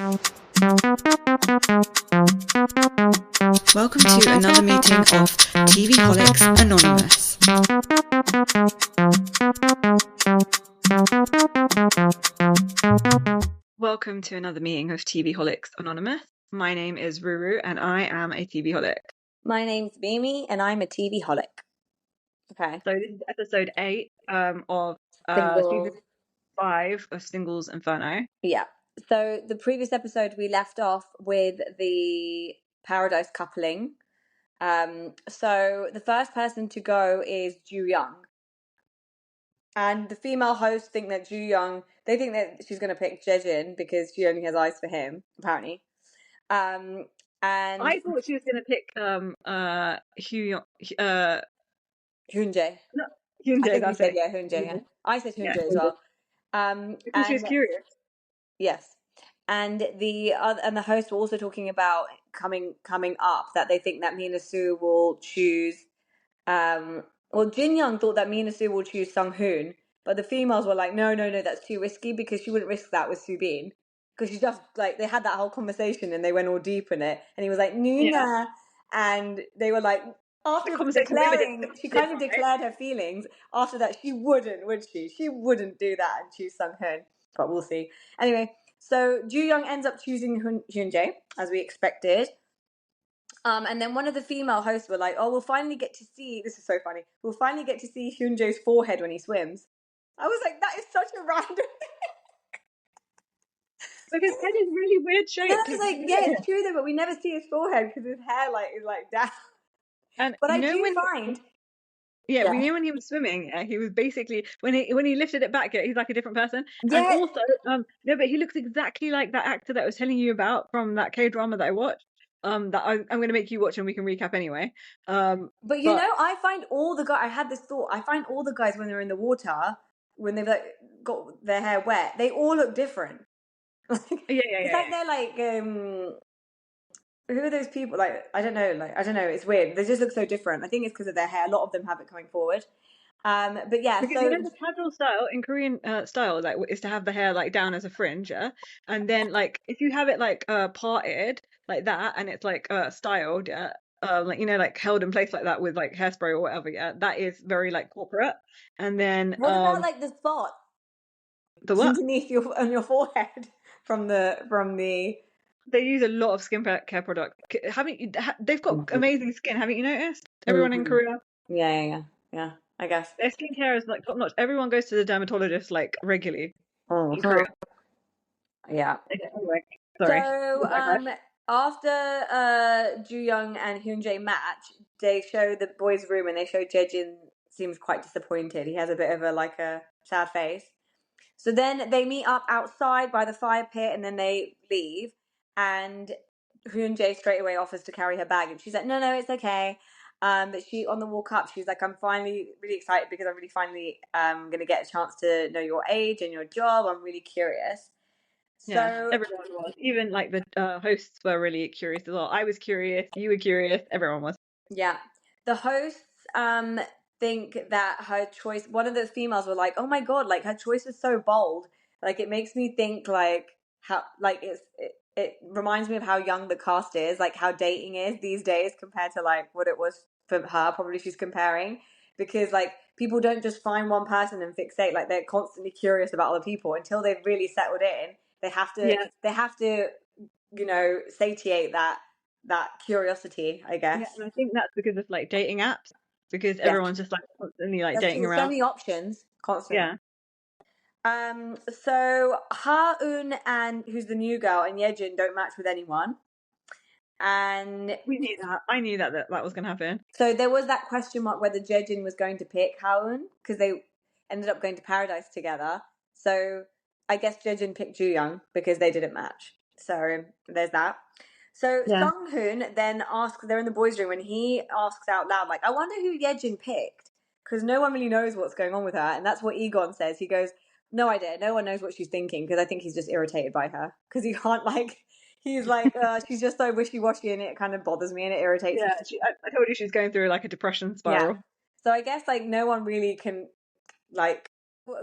Welcome to another meeting of TV Holics Anonymous. Welcome to another meeting of TV Holics Anonymous. My name is Ruru and I am a TV Holic. My name's Mimi and I'm a TV Holic. Okay. So this is episode 8 of Singles. season 5 of Singles Inferno. Yeah. So the previous episode we left off with the Paradise coupling. So the first person to go is Joo-young. And the female hosts think that Joo-young, they think that she's going to pick Jae-jin because she only has eyes for him, apparently. And I thought she was going to pick Hyun-jae. Hyun-jae. Hyun-jae, I think that's you said, it. yeah, Hyun-jae. Yeah. I said Hyun-jae as well. Because she was curious. Yes. And the hosts were also talking about coming up that they think that Mina-sue will choose Jin-young thought that Mina-sue will choose Sung-hun, but the females were like, no, that's too risky because she wouldn't risk that with Soo-bin. Because she just, like, they had that whole conversation and they went all deep in it. And he was like, Nuna. Yeah. And they were like, after declaring, she kind of declared her feelings. After that, she wouldn't, would she? She wouldn't do that and choose Sung-hun. But we'll see. Anyway, so Joo-young ends up choosing Hyun-jae, as we expected. And then one of the female hosts were like, oh, we'll finally get to see, this is so funny, we'll finally get to see Hyun-jae's forehead when he swims. I was like, that is such a random But his head is really weird shaped. I was like, yeah, it's true though, but we never see his forehead because his hair is down. And but I do find... Yeah, we knew when he was swimming, he was basically when he lifted it back, he's like a different person. Yeah. And also, no, but he looks exactly like that actor that I was telling you about from that K-drama that I watched. That I'm going to make you watch and we can recap anyway. But you know, I find all the guys. I had this thought. I find all the guys when they're in the water, when they've got their hair wet, they all look different. It's like they're like who are those people? Like, I don't know. It's weird. They just look so different. I think it's because of their hair. A lot of them have it coming forward. But yeah, because you know the casual style in Korean style is to have the hair like down as a fringe, yeah? And then like if you have it like parted like that and it's like styled, yeah, like you know like held in place like that with like hairspray or whatever, yeah, that is very like corporate. And then what about like the spot? The what? Underneath on your forehead from the. They use a lot of skincare products. They've got amazing skin. Haven't you noticed? Everyone in Korea. Yeah. I guess their skincare is like top notch. Everyone goes to the dermatologist like regularly. In Korea. Korea. Yeah. Anyway, sorry. So after Joo-young and Hyun-jae match, they show the boys' room and they show Jae-jin seems quite disappointed. He has a bit of a sad face. So then they meet up outside by the fire pit and then they leave. And Hyun-jae straight away offers to carry her bag. And she's like, no, it's okay. But she, on the walk up, she's like, I'm finally really excited because I'm really finally going to get a chance to know your age and your job. I'm really curious. Yeah, everyone was. Even like the hosts were really curious as well. I was curious. You were curious. Everyone was. Yeah. The hosts think that her choice, one of the females were like, oh my God, like her choice is so bold. Like it makes me think like how, like it reminds me of how young the cast is, like how dating is these days compared to like what it was for her. Probably she's comparing because like people don't just find one person and fixate. Like they're constantly curious about other people until they've really settled in. They have to, you know, satiate that curiosity, I guess. Yeah, and I think that's because of like dating apps, because everyone's just like constantly like dating around. So many options, constantly. Yeah. So Ha-eun and who's the new girl and Ye-jin don't match with anyone. And we knew that. I knew that was going to happen. So there was that question mark whether Jae-jin was going to pick Ha-eun because they ended up going to Paradise together. So I guess Jae-jin picked Joo-young because they didn't match. So there's that. So Sung-hun then asks, they're in the boys' room, and he asks out loud, like, I wonder who Ye-jin picked because no one really knows what's going on with her. And that's what I-geon says. He goes, no idea. No one knows what she's thinking because I think he's just irritated by her because he can't he's like, she's just so wishy-washy and it kind of bothers me and it irritates me. I told you she's going through like a depression spiral. Yeah. So I guess like no one really can like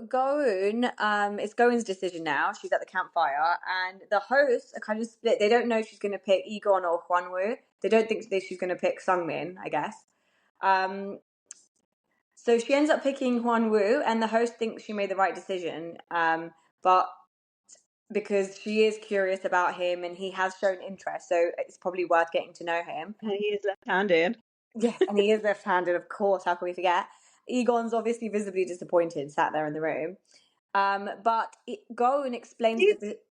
Go-eun, it's Go-eun's decision now. She's at the campfire, and the hosts are kind of split. They don't know if she's going to pick I-geon or Hyun-woo. They don't think she's going to pick Sung-min, I guess. So she ends up picking Hyun-woo, and the host thinks she made the right decision. But because she is curious about him and he has shown interest, so it's probably worth getting to know him. And he is left-handed. Yes, and he is left-handed, of course. How can we forget? I-geon's obviously visibly disappointed, sat there in the room. But Go-eun explains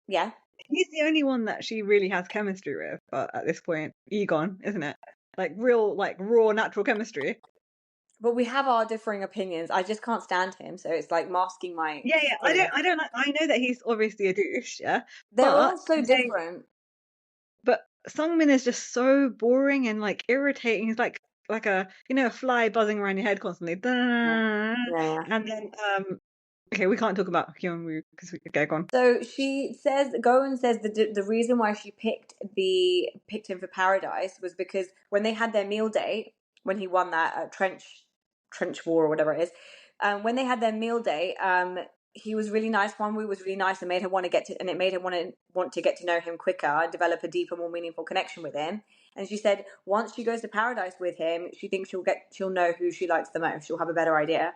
yeah. He's the only one that she really has chemistry with, but at this point, I-geon, isn't it? Like real, like raw natural chemistry. But we have our differing opinions. I just can't stand him, so it's like masking my. Yeah. I don't like. I know that he's obviously a douche. Yeah, they're all so different. But Sung-min is just so boring and like irritating. He's like a a fly buzzing around your head constantly. Yeah. And then okay, we can't talk about Hyun-woo because we go on. So Go-eun says the reason why she picked him for Paradise was because when they had their meal date, when he won that trench war or whatever it is, when they had their meal date, he was really nice. Hyun-woo was really nice and made her want to want to get to know him quicker and develop a deeper, more meaningful connection with him. And she said once she goes to Paradise with him, she thinks she'll know who she likes the most. She'll have a better idea.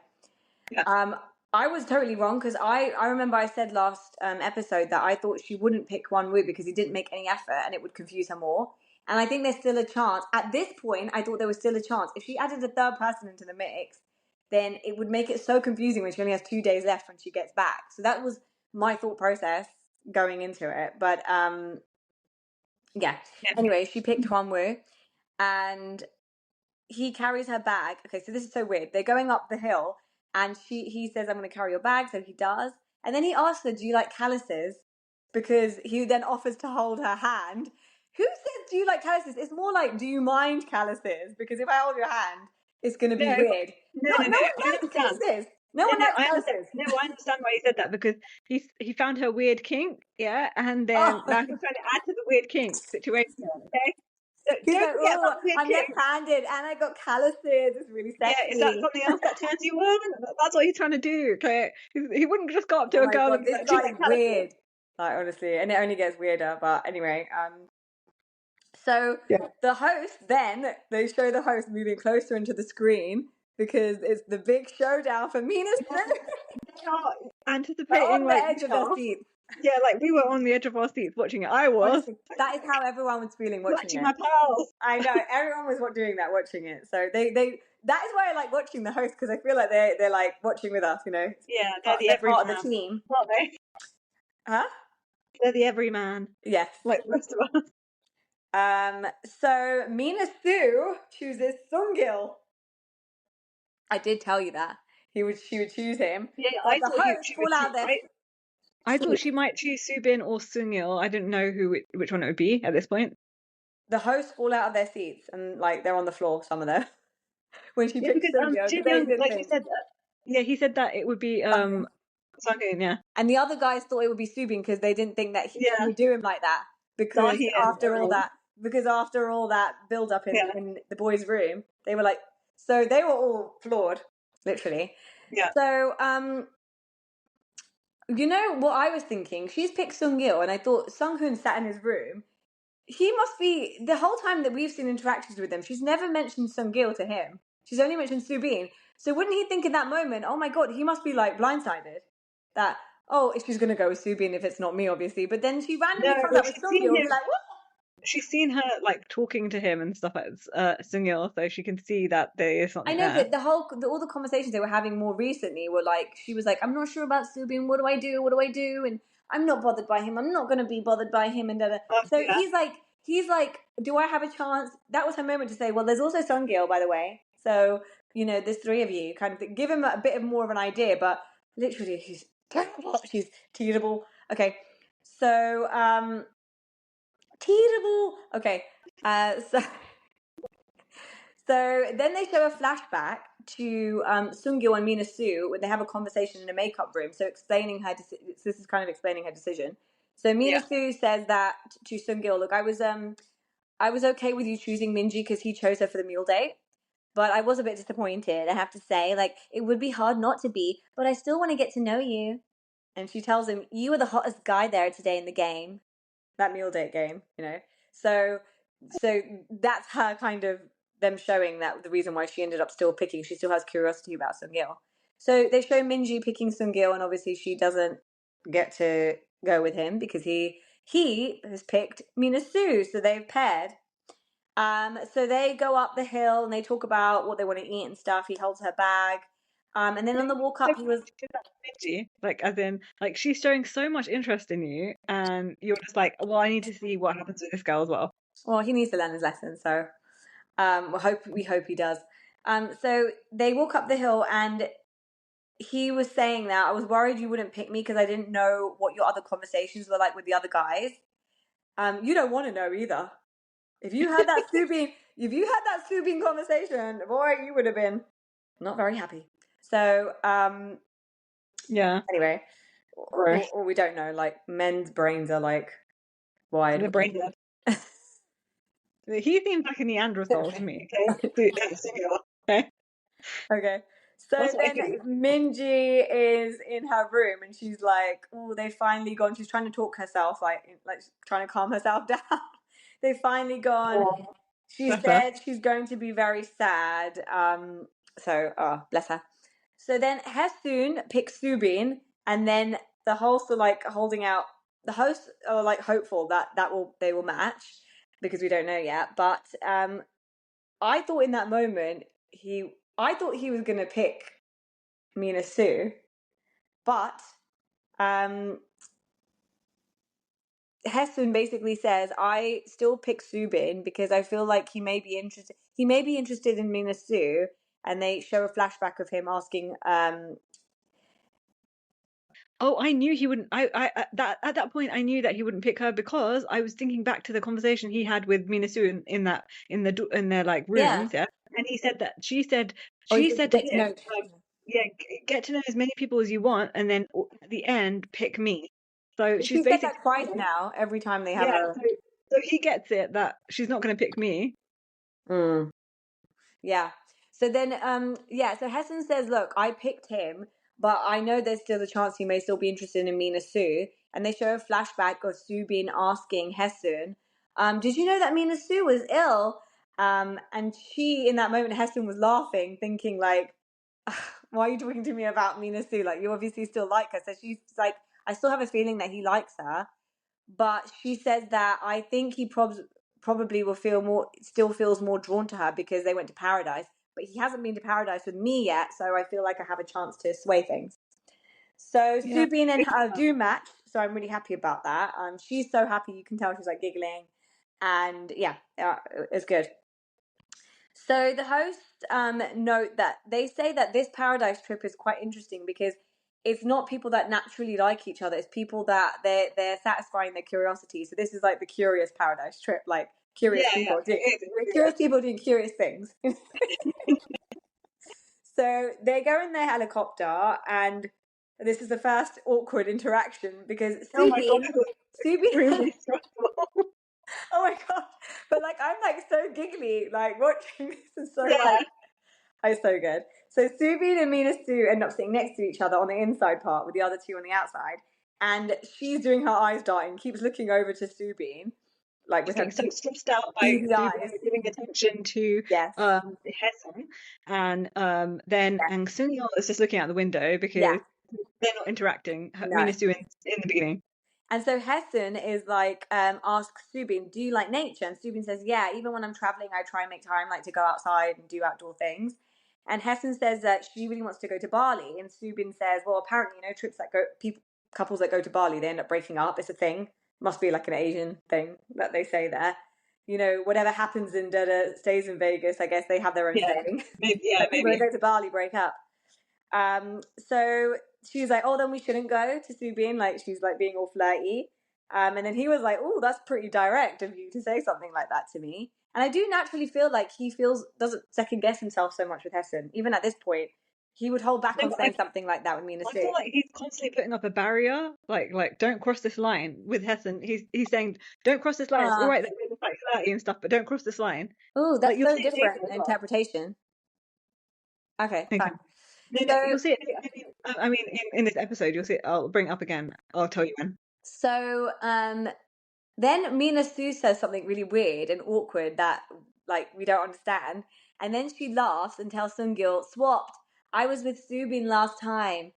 Yeah. I was totally wrong because I remember I said last episode that I thought she wouldn't pick Hyun-woo because he didn't make any effort and it would confuse her more. And I think there's still a chance. At this point, I thought there was still a chance. If she added a third person into the mix, then it would make it so confusing when she only has 2 days left when she gets back. So that was my thought process going into it. But yeah. Anyway, she picked Hyun-woo and he carries her bag. Okay, so this is so weird. They're going up the hill and he says, I'm going to carry your bag. So he does. And then he asks her, do you like calluses? Because he then offers to hold her hand. Who says, do you like calluses? It's more like, do you mind calluses? Because if I hold your hand, it's going to be weird. No one likes calluses. No one likes calluses. No, I understand why he said that because he found her weird kink, yeah? And then now he's trying to add to the weird kink situation, okay? He's like, oh, I'm left-handed and I got calluses. It's really sexy. Yeah, is that something else that turns you on? That's what he's trying to do. Okay, he wouldn't just go up to a girl and be like, "This guy is weird." Like honestly, and it only gets weirder. But anyway, so the host then they show the host moving closer into the screen because it's the big showdown for Mina-sue. Anticipating on the edge of their seats. Yeah, like we were on the edge of our seats watching it. I was. Honestly, that is how everyone was feeling watching it. My pals. I know everyone was doing that, watching it. So they that is why I like watching the host because I feel like they're like watching with us, you know. Yeah, they're part of the team, aren't they? Huh? They're the everyman. Yes, like the rest of us. So Mina-sue chooses Seung-il. I did tell you that she would choose him. Yeah, I thought she would out there. I thought she might choose Soo-bin or Seung-il. I didn't know which one it would be at this point. The hosts fall out of their seats and like they're on the floor, some of them. When she picked Seung-il, Jin-young, like he said that. Yeah, he said that it would be Sung-hun, yeah. And the other guys thought it would be Soo-bin because they didn't think that he would do him like that. Because after all that build up in the boys' room, they were like, so they were all floored, literally. Yeah. So you know what I was thinking? She's picked Seung-il, and I thought Sung-hun sat in his room. He must be, the whole time that we've seen interactions with him, she's never mentioned Seung-il to him. She's only mentioned Soo-bin. So wouldn't he think in that moment, oh my God, he must be like blindsided? That, oh, if she's going to go with Soo-bin if it's not me, obviously. But then she randomly comes up with Seung-il and be like, what? She's seen her like talking to him and stuff like Seung-il, so she can see that there is something. I know that all the conversations they were having more recently were like, she was like, I'm not sure about Soo-bin. What do I do? What do I do? And I'm not bothered by him. I'm not going to be bothered by him. And so he's like, do I have a chance? That was her moment to say, well, there's also Seung-il, by the way. So you know, there's 3 of you. Kind of give him a bit more of an idea. But literally, she's terrible. She's terrible. Okay, so terrible. Okay, so then they show a flashback to Seung-il and Mina-sue when they have a conversation in a makeup room. So explaining this is kind of explaining her decision. So Mina-sue says that to Seung-il, look, I was okay with you choosing Minji because he chose her for the meal date. but I was a bit disappointed, I have to say. Like, it would be hard not to be, but I still want to get to know you. And she tells him, "You were the hottest guy there today in the game, that meal date game, you know." So, so that's her kind of them showing that the reason why she ended up still picking. She still has curiosity about Seung-il. So they show Minji picking Seung-il, and obviously she doesn't get to go with him because he has picked Mina-sue, so they've paired. So they go up the hill and they talk about what they want to eat and stuff. He holds her bag. And then on the walk So up, he was, she did that to Minji, like as in, like she's showing so much interest in you, and you're just like, well, I need to see what happens with this girl as well. well, he needs to learn his lesson. So we hope he does. So they walk up the hill and he was saying that I was worried you wouldn't pick me because I didn't know what your other conversations were like with the other guys. You don't want to know either. If you had that Subin conversation, boy, you would have been not very happy. So, Yeah, anyway, gross. or we don't know. Like, men's brains are like wired. The brain dead. He seems like a Neanderthal to me. Okay, okay. Okay. So That's what I then think. Minji is in her room and she's like, "Oh, they finally gone." She's trying to talk herself, like trying to calm herself down. They finally gone. Oh, She bless her. said she's going to be very sad. Oh, bless her. So then Hae-sun picks Subin, and then the hosts are like holding out. The hosts are like hopeful that they will match because we don't know yet. But I thought in that moment I thought he was gonna pick Mina-sue, but um, Hae-sun basically says I still pick Subin because I feel like he may be interested. He may be interested in Mina-sue, and they show a flashback of him asking. Oh, I knew he wouldn't. At that point, I knew that he wouldn't pick her because I was thinking back to the conversation he had with Minasu in their like Yeah. rooms, yeah. And he said that Oh, he she said said to get to him, know. yeah, get to know as many people as you want, and then at the end, pick me. So she's She said basically, that twice now. Every time they have yeah. a. So he gets it that she's not going to pick me. Mm. Yeah. So then, so Hessen says, "Look, I picked him, but I know there's still a chance he may still be interested in Mina-sue." And they show a flashback of Subin asking Hessen, "Did you know that Mina-sue was ill?" And she, in that moment, Hessen was laughing, thinking like, "Why are you talking to me about Mina-sue? Like, you obviously still like her." So she's like, "I still have a feeling that he likes her." But she says that I think he probably will feel more, still feels more drawn to her because they went to paradise, but he hasn't been to paradise with me yet, so I feel like I have a chance to sway things. So Yeah. Subin and her do match, so I'm really happy about that. She's so happy, you can tell she's like giggling, and yeah, it's good. So the hosts note that they say that this paradise trip is quite interesting because it's not people that naturally like each other. It's people that they're satisfying their curiosity. So this is like the curious paradise trip, like Yeah, curious yeah, people it doing is. It really curious is. people doing curious things. So they go in their helicopter, and this is the first awkward interaction because Oh my God, Subin, it was Subin extremely stressful. oh my god! But like I'm like so giggly, like watching this and so Yeah. like it's so good. So Subin and Mina-sue end up sitting next to each other on the inside part with the other two on the outside, and she's doing her eyes darting, keeps looking over to Subin, like with Just her getting so stressed out by beady eyes. giving attention to Yes. Hesson, and then Yes. and Seung-il is just looking out the window Yeah. because they're not interacting. No. Minasu in the beginning. And so Hessen is like, asks Subin, "Do you like nature?" And Subin says, "Yeah, even when I'm traveling, I try and make time like to go outside and do outdoor things." And Hessen says that she really wants to go to Bali. And Subin says, "Well, apparently, trips that go, people, couples that go to Bali, they end up breaking up. It's a thing. Must be like an Asian thing that they say there. Whatever happens in Dada stays in Vegas. I guess they have their own Yeah, saying. maybe. Yeah, Like people that maybe. go to Bali break up." So she was like, "Oh, then we shouldn't go to Subin." Like she's like being all flirty. And then he was like, "Oh, that's pretty direct of you to say something like that to me." And I do naturally feel like he doesn't second guess himself so much with Hessen. Even at this point, he would hold back No, on but saying something like that with I feel Mina-sue. like he's constantly putting up a barrier, like don't cross this line with Hessen. He's saying don't cross this line. It's all Uh, right that we're just like flirty and stuff, but don't cross this line. oh, Like that's you'll so see it later different as well. interpretation. Okay, Okay. fine. Then So you'll see it. I mean, in this episode, you'll see it. I'll bring it up again. I'll tell you when. so then Mina-sue says something really weird and awkward that like we don't understand, and then she laughs and tells Seung-il, "Swapped. I was with Subin last time,"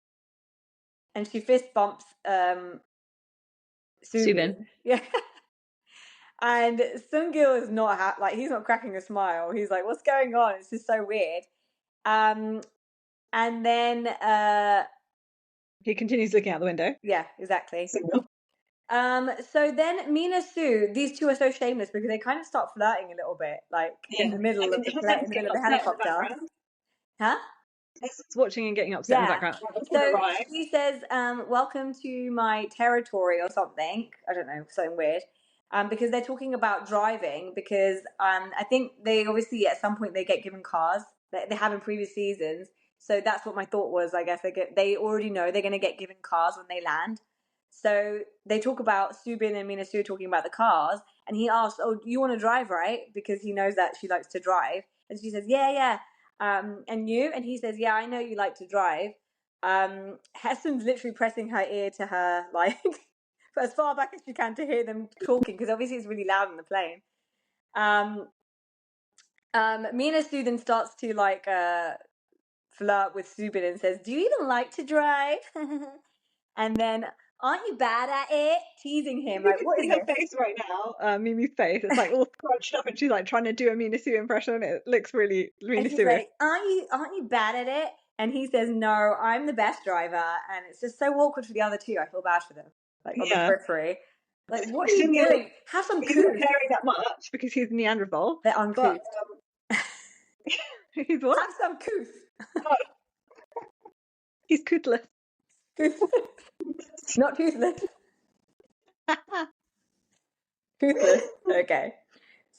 and she fist bumps Subin. Subin. Yeah. And Seung-il is not like he's not cracking a smile. He's like, "What's going on? It's just so weird." Um, and then He continues looking out the window. yeah, exactly. Signal. So then Mina-sue, these two are so shameless because they kind of start flirting a little bit, like Yeah. in the middle And of then the Hyun-seung's in the middle getting of the upset in the helicopter. background. Huh? Hyun-seung's watching and getting upset in the Yeah. background. Like, let's So ride. she says, "Welcome to my territory" or something. I don't know, something weird. Because they're talking about driving. Because I think they obviously at some point they get given cars that they have in previous seasons. So that's what my thought was. I guess they already know they're going to get given cars when they land. So they talk about Subin and Mina-sue talking about the cars, and he asks, "Oh, you want to drive, right?" Because he knows that she likes to drive, and she says, "Yeah, yeah." And you? And he says, "Yeah, I know you like to drive." Heston's literally pressing her ear to her, like, for as far back as she can to hear them talking, because obviously it's really loud in the plane. Um, Mina-sue then starts to, like, flirt with Subin and says, "Do you even like to drive?" And then, "Aren't you bad at it?" Teasing him, You like, can what is see her this? face right now, Mimi's face. It's like all scrunched up, and she's like trying to do a Mina-sue impression. It looks really And she's Mina-sue-ish. like, aren't you bad at it?" And he says, "No, I'm the best driver." And it's just so awkward for the other two. I feel bad for them, like on the Yeah. periphery. Like, what are you Seung-il, doing? Have some he's not couth. caring that much because he's Neanderthal, They're but uncouth. he's what? Have some couth. Oh, he's toothless. Not toothless. Toothless. Okay.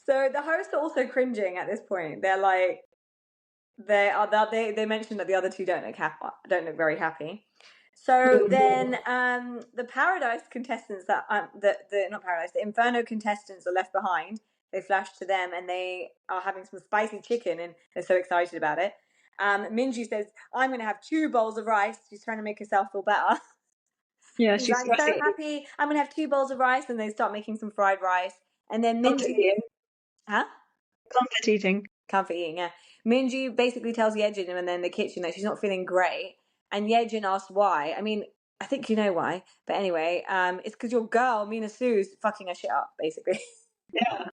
So the hosts are also cringing at this point. They're like, they mentioned that the other two don't look very happy. So then the Paradise contestants the not Paradise, the Inferno contestants are left behind. They flash to them and they are having some spicy chicken and they're so excited about it. Minji says, "I'm gonna have 2 bowls of rice." She's trying to make herself feel better. Yeah, She's she's like, "So stressing. happy, I'm gonna have 2 bowls of rice," and they start making some fried rice. And then Comfort Minji, eating. huh? Comfort eating. Comfort eating, yeah. Minji basically tells Ye-jin and then in the kitchen that she's not feeling great, and Ye-jin asks why. I mean, I think you know why, but anyway, it's because your girl Mina-sue's fucking her shit up, basically. Yeah.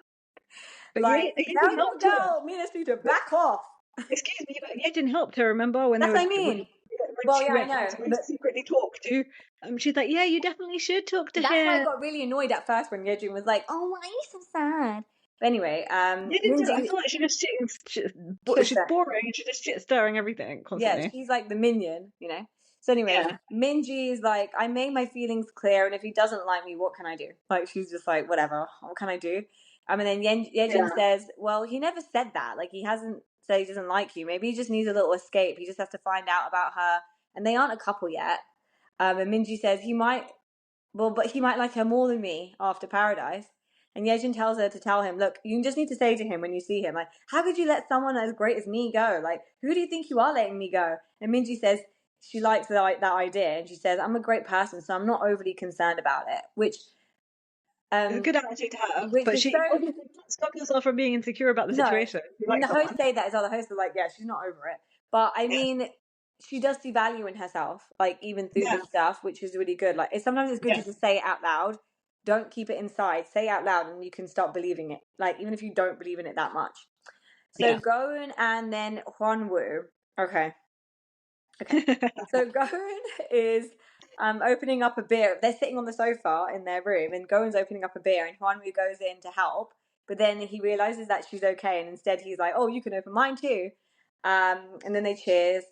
But Like, Ye-jin tell your helped her. girl Mina-sue to back off. Excuse me, but Ye-jin helped her. Remember when That's what I mean. when Well, she yeah, I went know, to but secretly talk to? She's like, yeah, you definitely should talk to that's why I him. got really annoyed at first when Ye-jin was like, "Oh, why are you so sad?" But anyway, I Minji, feel like she's just sitting. she's She's boring. She's just shit stirring everything yeah, constantly. she's like the minion, you know. So anyway, Yeah. Minji is like, "I made my feelings clear, and if he doesn't like me, what can I do?" Like she's just like, "Whatever, what can I do?" And then Yejin Yeah. says, "Well, he never said that. Like he hasn't said he doesn't like you. Maybe he just needs a little escape. He just has to find out about her, and they aren't a couple yet." And Minji says he might, well, but he might like her more than me after Paradise. And Yejin tells her to tell him, "Look, you just need to say to him when you see him, like, how could you let someone as great as me go? Like, who do you think you are letting me go?" And Minji says she likes that idea, and she says, "I'm a great person, so I'm not overly concerned about it," It's a um, good attitude to have, which but is she so. obviously can't stop herself from being insecure about the No, situation. She when the likes hosts someone. say that, as other hosts are like, "Yeah, she's not over it." But I mean, she does see value in herself, like even through Yeah. this stuff, which is really good. Like, sometimes it's good to Yeah. just say it out loud. Don't keep it inside. Say it out loud, and you can start believing it. Like even if you don't believe in it that much. So Yeah. Go-eun and then Hyun-woo. Okay. Okay. So Go-eun is opening up a beer. They're sitting on the sofa in their room, and Go-eun's opening up a beer, and Hyun-woo goes in to help. But then he realizes that she's okay, and instead he's like, "Oh, you can open mine too." And then they cheers,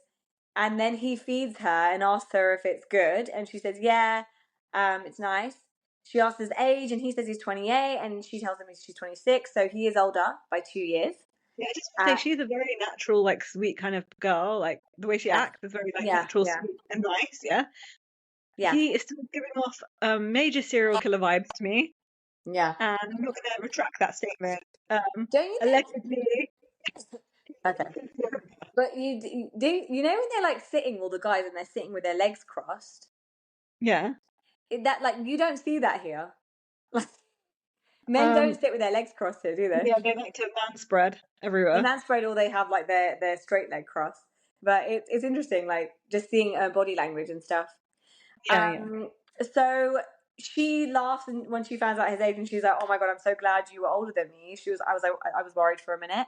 and then he feeds her and asks her if it's good, and she says, "Yeah, it's nice." She asks his age, and he says he's 28, and she tells him she's 26, so he is older by 2 years. Yeah, I just want to Uh, say she's a very natural, like sweet kind of girl. Like the way she yeah, acts is very like yeah, natural, yeah, sweet, and nice. Yeah. yeah, He is still giving off major serial killer vibes to me, yeah. and I'm not going to retract that statement. Don't you think? Allegedly, Okay. But you know when they're like sitting, all the guys, and they're sitting with their legs crossed? Yeah. That like you don't see that here. Like men Um, don't sit with their legs crossed here, do they? yeah, they like to man spread In everywhere. that spread, all they have like their straight leg crossed. But it's interesting, like just seeing body language and stuff. Yeah, yeah. Um, so she laughs when she finds out his age, and she's like, "Oh my god, I'm so glad you were older than me." I was worried for a minute,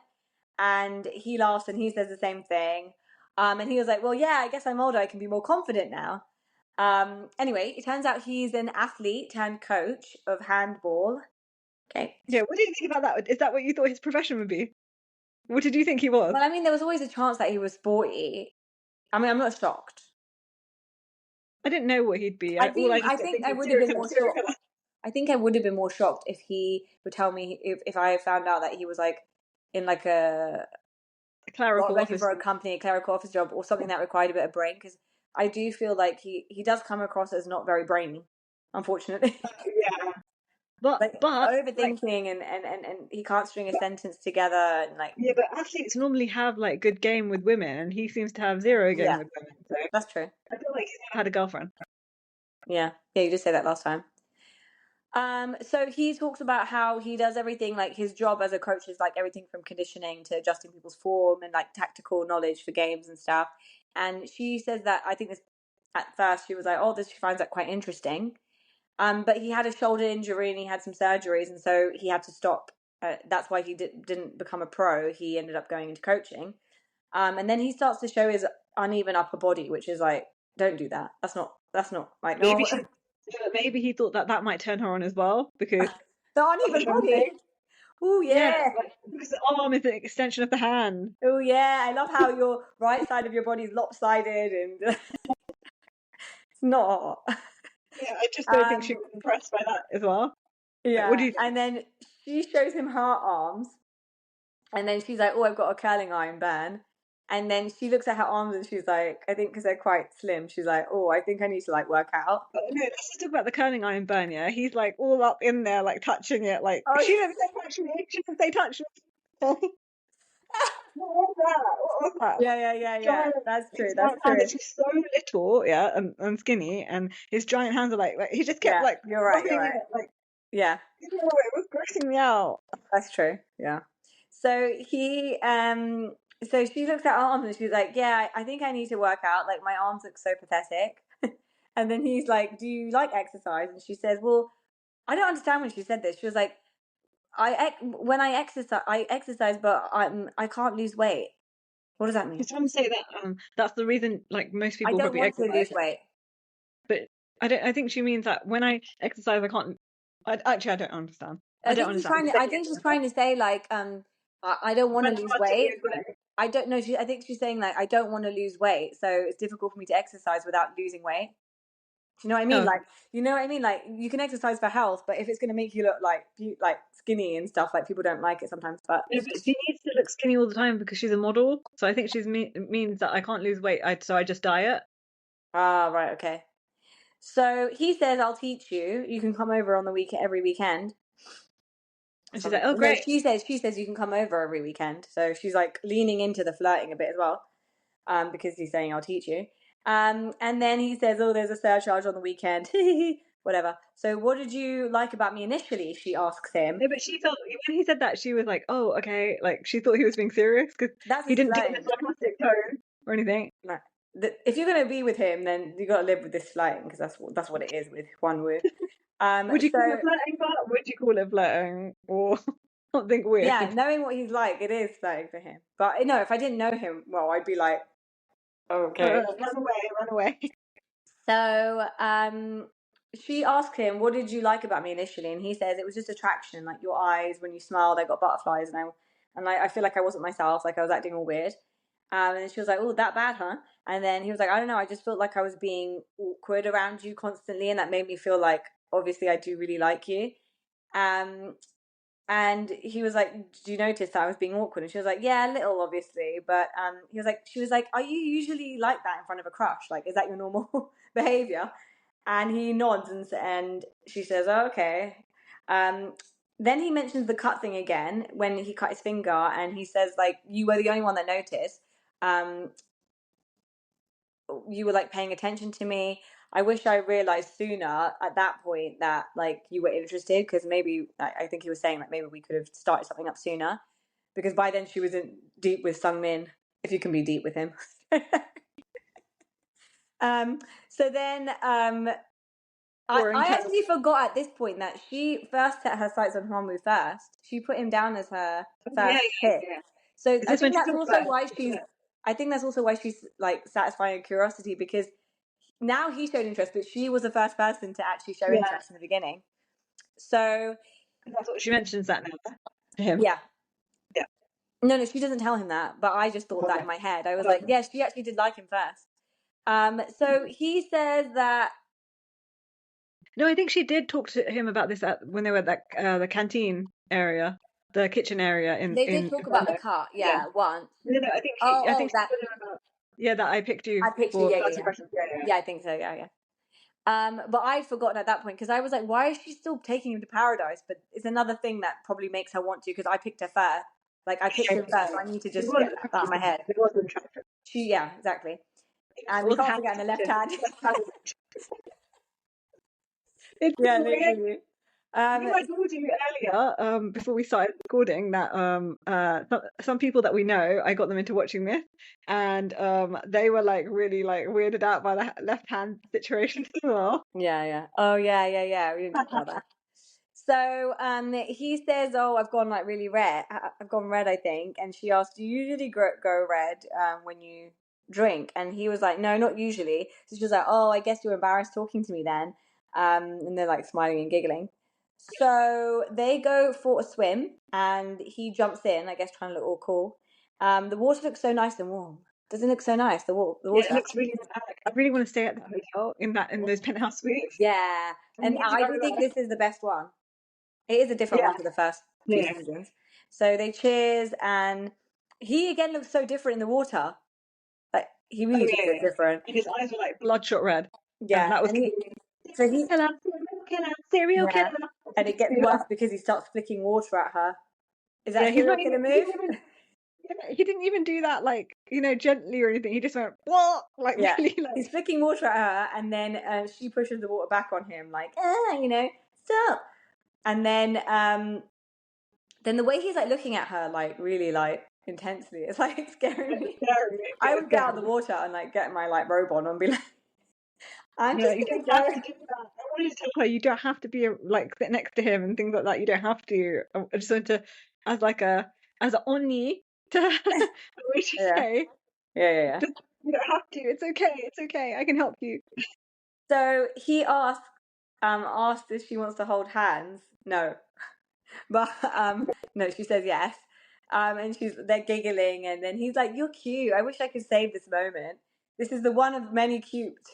and he laughs and he says the same thing. And he was like, "Well, yeah, I guess I'm older. I can be more confident now." Anyway, it turns out he's an athlete and coach of handball. Okay. Yeah, what did you think about that? Is that what you thought his profession would be? What did you think he was? Well, I mean, there was always a chance that he was sporty. I mean, I'm not shocked. I didn't know what he'd be. All I just I kept think I thinking, would have serial been killer, more serial shocked. killer. I think I would have been more shocked if he would tell me if I found out that he was like in like a A clerical working office. for a company, a clerical office job, or something that required a bit of brain. Because I do feel like he does come across as not very brainy, unfortunately. Yeah. But Like but like overthinking and he can't string a sentence together and like yeah, but athletes normally have like good game with women, and he seems to have zero game yeah, with women. So that's true. I feel like he's never had a girlfriend. Yeah, you did say that last time. So he talks about how he does everything, like his job as a coach is like everything from conditioning to adjusting people's form and like tactical knowledge for games and stuff. And she says that I think this at first she was like, oh, this she finds that quite interesting. But he had a shoulder injury and he had some surgeries, and so he had to stop. That's why he didn't become a pro. He ended up going into coaching. And then he starts to show his uneven upper body, which is like, don't do that. That's not like Maybe no. she, maybe he thought that that might turn her on as well because The of the uneven shoulder thing. body. Oh Yeah, yeah. like, because the arm is an extension of the hand. Oh yeah, I love how your right side of your body is lopsided and it's not. Yeah, I just don't think she Um, was impressed by that as well. Like, what do yeah, you think? and then she shows him her arms, and then she's like, "Oh, I've got a curling iron burn." And then she looks at her arms and she's like, I think because they're quite slim, she's like, "Oh, I think I need to like work out." Oh, no, let's just talk about the curling iron burn. Yeah, he's like all up in there, like touching it. Like Oh, she didn't say touch me. She didn't say touch me. What was that? What was that? yeah. Giant, That's true. his That's giant hands true. are just so little, yeah, and skinny, and his giant hands are like he just kept Yeah, like you're right. You're rubbing in right. it, like Yeah. you know, it was grossing me out. That's true. Yeah. So so she looks at her arms and she's like, "Yeah, I think I need to work out. Like my arms look so pathetic." And then he's like, "Do you like exercise?" And she says, "Well, I don't understand when she said this." She was like, when I exercise, but I can't lose weight. What does that mean?" She's trying to say that that's the reason like most I people don't probably want to exercise, lose weight. but I don't. I think she means that when I exercise, I can't. Actually, I don't understand. I don't understand. I think she's trying to say like I don't want When to I lose want to weight. lose weight. I don't know. I think she's saying like I don't want to lose weight, so it's difficult for me to exercise without losing weight. Do you know what I mean? Oh, Like, you know what I mean? Like, you can exercise for health, but if it's going to make you look like skinny and stuff, like people don't like it sometimes. But no, but she needs to look skinny all the time because she's a model. So I think she's means that I can't lose weight. So I just diet. ah, right, okay. So he says, "I'll teach you. You can come over on the week every weekend." And she's like, oh No, great. she says you can come over every weekend. So she's like leaning into the flirting a bit as well, because he's saying, "I'll teach you." And then he says, "Oh, there's a surcharge on the weekend." Whatever. So, what did you like about me initially? She asks him. No, but she thought when he said that she was like, oh okay, like she thought he was being serious because That's he his didn't do the flirting. sarcastic tone or anything. No. If you're gonna be with him, then you gotta live with this flirting because that's what it is with Hyun-woo. Would you call it So flirting, but would you call it flirting or something yeah, weird? knowing what he's like, it is flirting for him. But no, if I didn't know him well, I'd be like, okay. Run away, run away. So she asked him, "What did you like about me initially?" And he says it was just attraction, like your eyes when you smiled, I got butterflies, and like I feel like I wasn't myself, like I was acting all weird. And she was like, "Oh, that bad, huh?" And then he was like, "I don't know, I just felt like I was being awkward around you constantly, and that made me feel like obviously I do really like you." Um, and he was like, "Do you notice that I was being awkward?" And she was like, "Yeah, a little, obviously." But she was like, "Are you usually like that in front of a crush? Like, is that your normal behavior?" And he nods and she says, "Oh, okay." Um, then he mentions the cut thing again when he cut his finger, and he says like, "You were the only one that noticed." you were like paying attention to me. I wish I realized sooner at that point that like you were interested, because maybe I think he was saying like maybe we could have started something up sooner, because by then she was in deep with Sung-min, if you can be deep with him. So then I actually forgot at this point that she first set her sights on Hyun-woo first. She put him down as her first pick. So I think that's also why she's. I think that's also why she's like satisfying her curiosity, because now he showed interest, but she was the first person to actually show interest in the beginning. So that's what she mentions that now to him. Yeah. No, she doesn't tell him that, but I just thought that in my head. I was like, yeah, she actually did like him first. So he says that. No, I think she did talk to him about this when they were at the canteen area, the kitchen area They did talk about the cut, once. No, I think that I picked you. I picked you, yeah, I think so, yeah. But I'd forgotten at that point, because I was like, why is she still taking him to paradise? But it's another thing that probably makes her want to, because I picked her first. Like, I picked him first, so I need to just get that out of my head. It wasn't attractive. Yeah, exactly. And we can't forget on the left hand. Yeah, literally. I told you earlier, before we started recording, that some people that we know, I got them into watching this, and they were like really like weirded out by the left hand situation as well. Yeah. Oh yeah. We didn't talk about that. So he says, "Oh, I've gone like really red. I've gone red, I think." And she asked, "Do you usually go red when you drink?" And he was like, "No, not usually." So she was like, "Oh, I guess you're embarrassed talking to me then." And they're like smiling and giggling. So they go for a swim, and he jumps in, I guess, trying to look all cool. The water looks so nice and warm. Doesn't it look so nice? The water. Yeah, it looks really dramatic. I really want to stay at that hotel in those penthouse suites. Yeah, and I do think this is the best one. It is a different one to the first two seasons. So they cheers, and he again looks so different in the water. Like he really looks different. And his eyes were like bloodshot red. Yeah, and that was. Serial killer. And it gets worse because he starts flicking water at her. Is that a serial killer move? He didn't even do that, like, gently or anything. He just went, what? Like, really, like... He's flicking water at her, and then she pushes the water back on him, like, stop. And then the way he's like looking at her, like really like intensely, it's like scaring me. I would get out of the water and like get my like robe on and be like, I'm just gonna go. I wanted to tell her you don't have to be like sit next to him and things like that. You don't have to. I just want to, as an onni to say. Yeah. Just, you don't have to. It's okay. I can help you. So he asked if she wants to hold hands. No. But no, she says yes. And they're giggling, and then he's like, "You're cute. I wish I could save this moment. This is the one of many cutes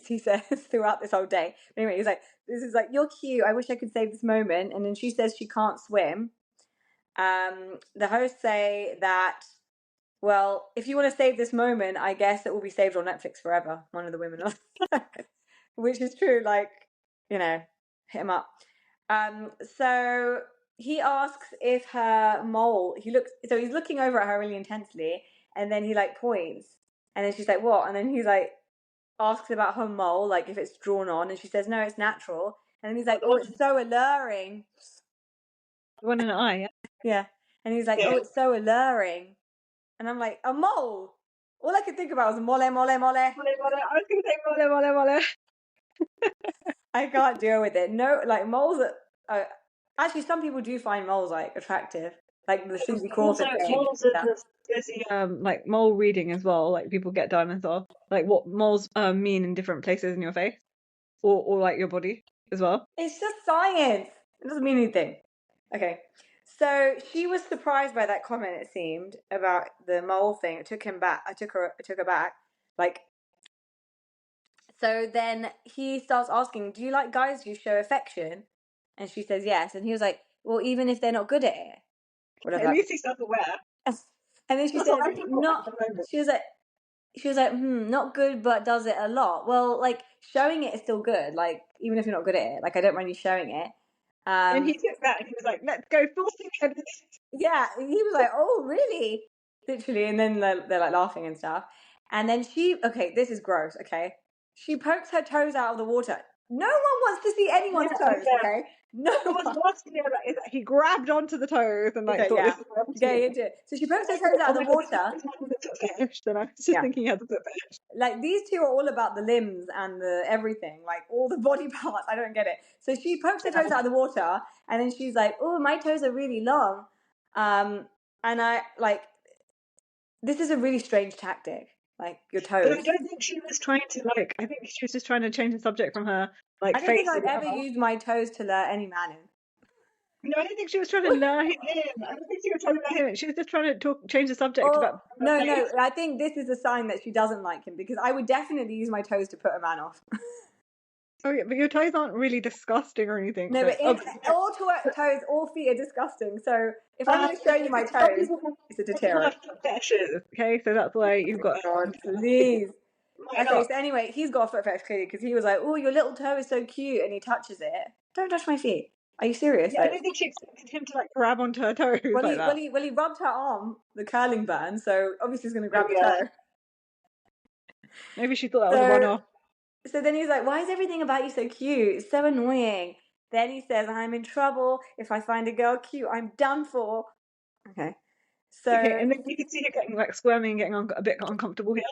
he says throughout this whole day." But anyway, he's like, "This is like, you're cute. I wish I could save this moment." And then she says she can't swim. The hosts say that, well, if you want to save this moment, I guess it will be saved on Netflix forever. One of the women, which is true. Like, hit him up. So he asks if her mole. He's looking over at her really intensely, and then he like points, and then she's like, "What?" And then he's like asks about her mole, like if it's drawn on, and she says, "No, it's natural." And then he's like, "Oh, it's so alluring." One in an eye, yeah. And he's like, "Oh, it's so alluring," and I'm like, "A mole." All I could think about was mole. I was gonna say mole. I can't deal with it. No, like moles. Actually, some people do find moles like attractive, like the Susie Crawford thing. Like mole reading as well. Like people get done as well. Like what moles mean in different places in your face, or like your body as well. It's just science. It doesn't mean anything. Okay. So she was surprised by that comment, it seemed, about the mole thing. It took him back. I took her back. Like, so then he starts asking, "Do you like guys who show affection?" And she says yes. And he was like, "Well, even if they're not good at it." Whatever. At least he's self-aware. And then she said, she was like, not good, but does it a lot. Well, like, showing it is still good. Like, even if you're not good at it. Like, I don't mind you showing it. And he took that and he was like, let's go full steam ahead. Yeah, he was like, oh, really? literally, and then they're like laughing and stuff. And then okay, this is gross, okay? She pokes her toes out of the water. No one wants to see anyone's toes, Yeah. okay? No What was one. worse to me about is that he grabbed onto the toes and like Okay, thought yeah. this is what I'm Get doing. into it. So she pokes her toes out Oh of the my god, water. this man has a foot fetish. Then I was just Yeah. thinking he had the foot fetish. Like these two are all about the limbs and the everything, like all the body parts. I don't get it. So she pokes her toes out of the water and then she's like, "Oh, my toes are really long." And I like this is a really strange tactic. Like your But I toes. don't think she was trying to like. I think she was just trying to change the subject from her I like don't think face or I'd ever whatever. use my toes to lure any man in. No, I don't think she was trying to lure him in. I don't think she was trying to lure him in. She was just trying to change the subject Or about her no, no, face. I think this is a sign that she doesn't like him because I would definitely use my toes to put a man off. Oh yeah, but your toes aren't really disgusting or anything. No, So but all toes, all feet are disgusting. So if I'm going to show you okay, my some toes, people it's a some people deterrent. have foot fetishes. Okay, so that's why you've got God, please. why Okay, not? so anyway, he's got a foot fetish clearly because he was like, "Oh, your little toe is so cute," and he touches it. Don't touch my feet. Are you serious? Yeah, I don't think she expected him to like grab onto her toes like that. He rubbed her arm, the curling burn. So obviously he's going to Oh grab the yeah, toe. maybe she thought that was a So one-off. So then he's like, "Why is everything about you so cute? It's so annoying." Then he says, "I'm in trouble. If I find a girl cute, I'm done for." Okay. Okay, So, and then you can see her getting like squirming, getting a bit uncomfortable here.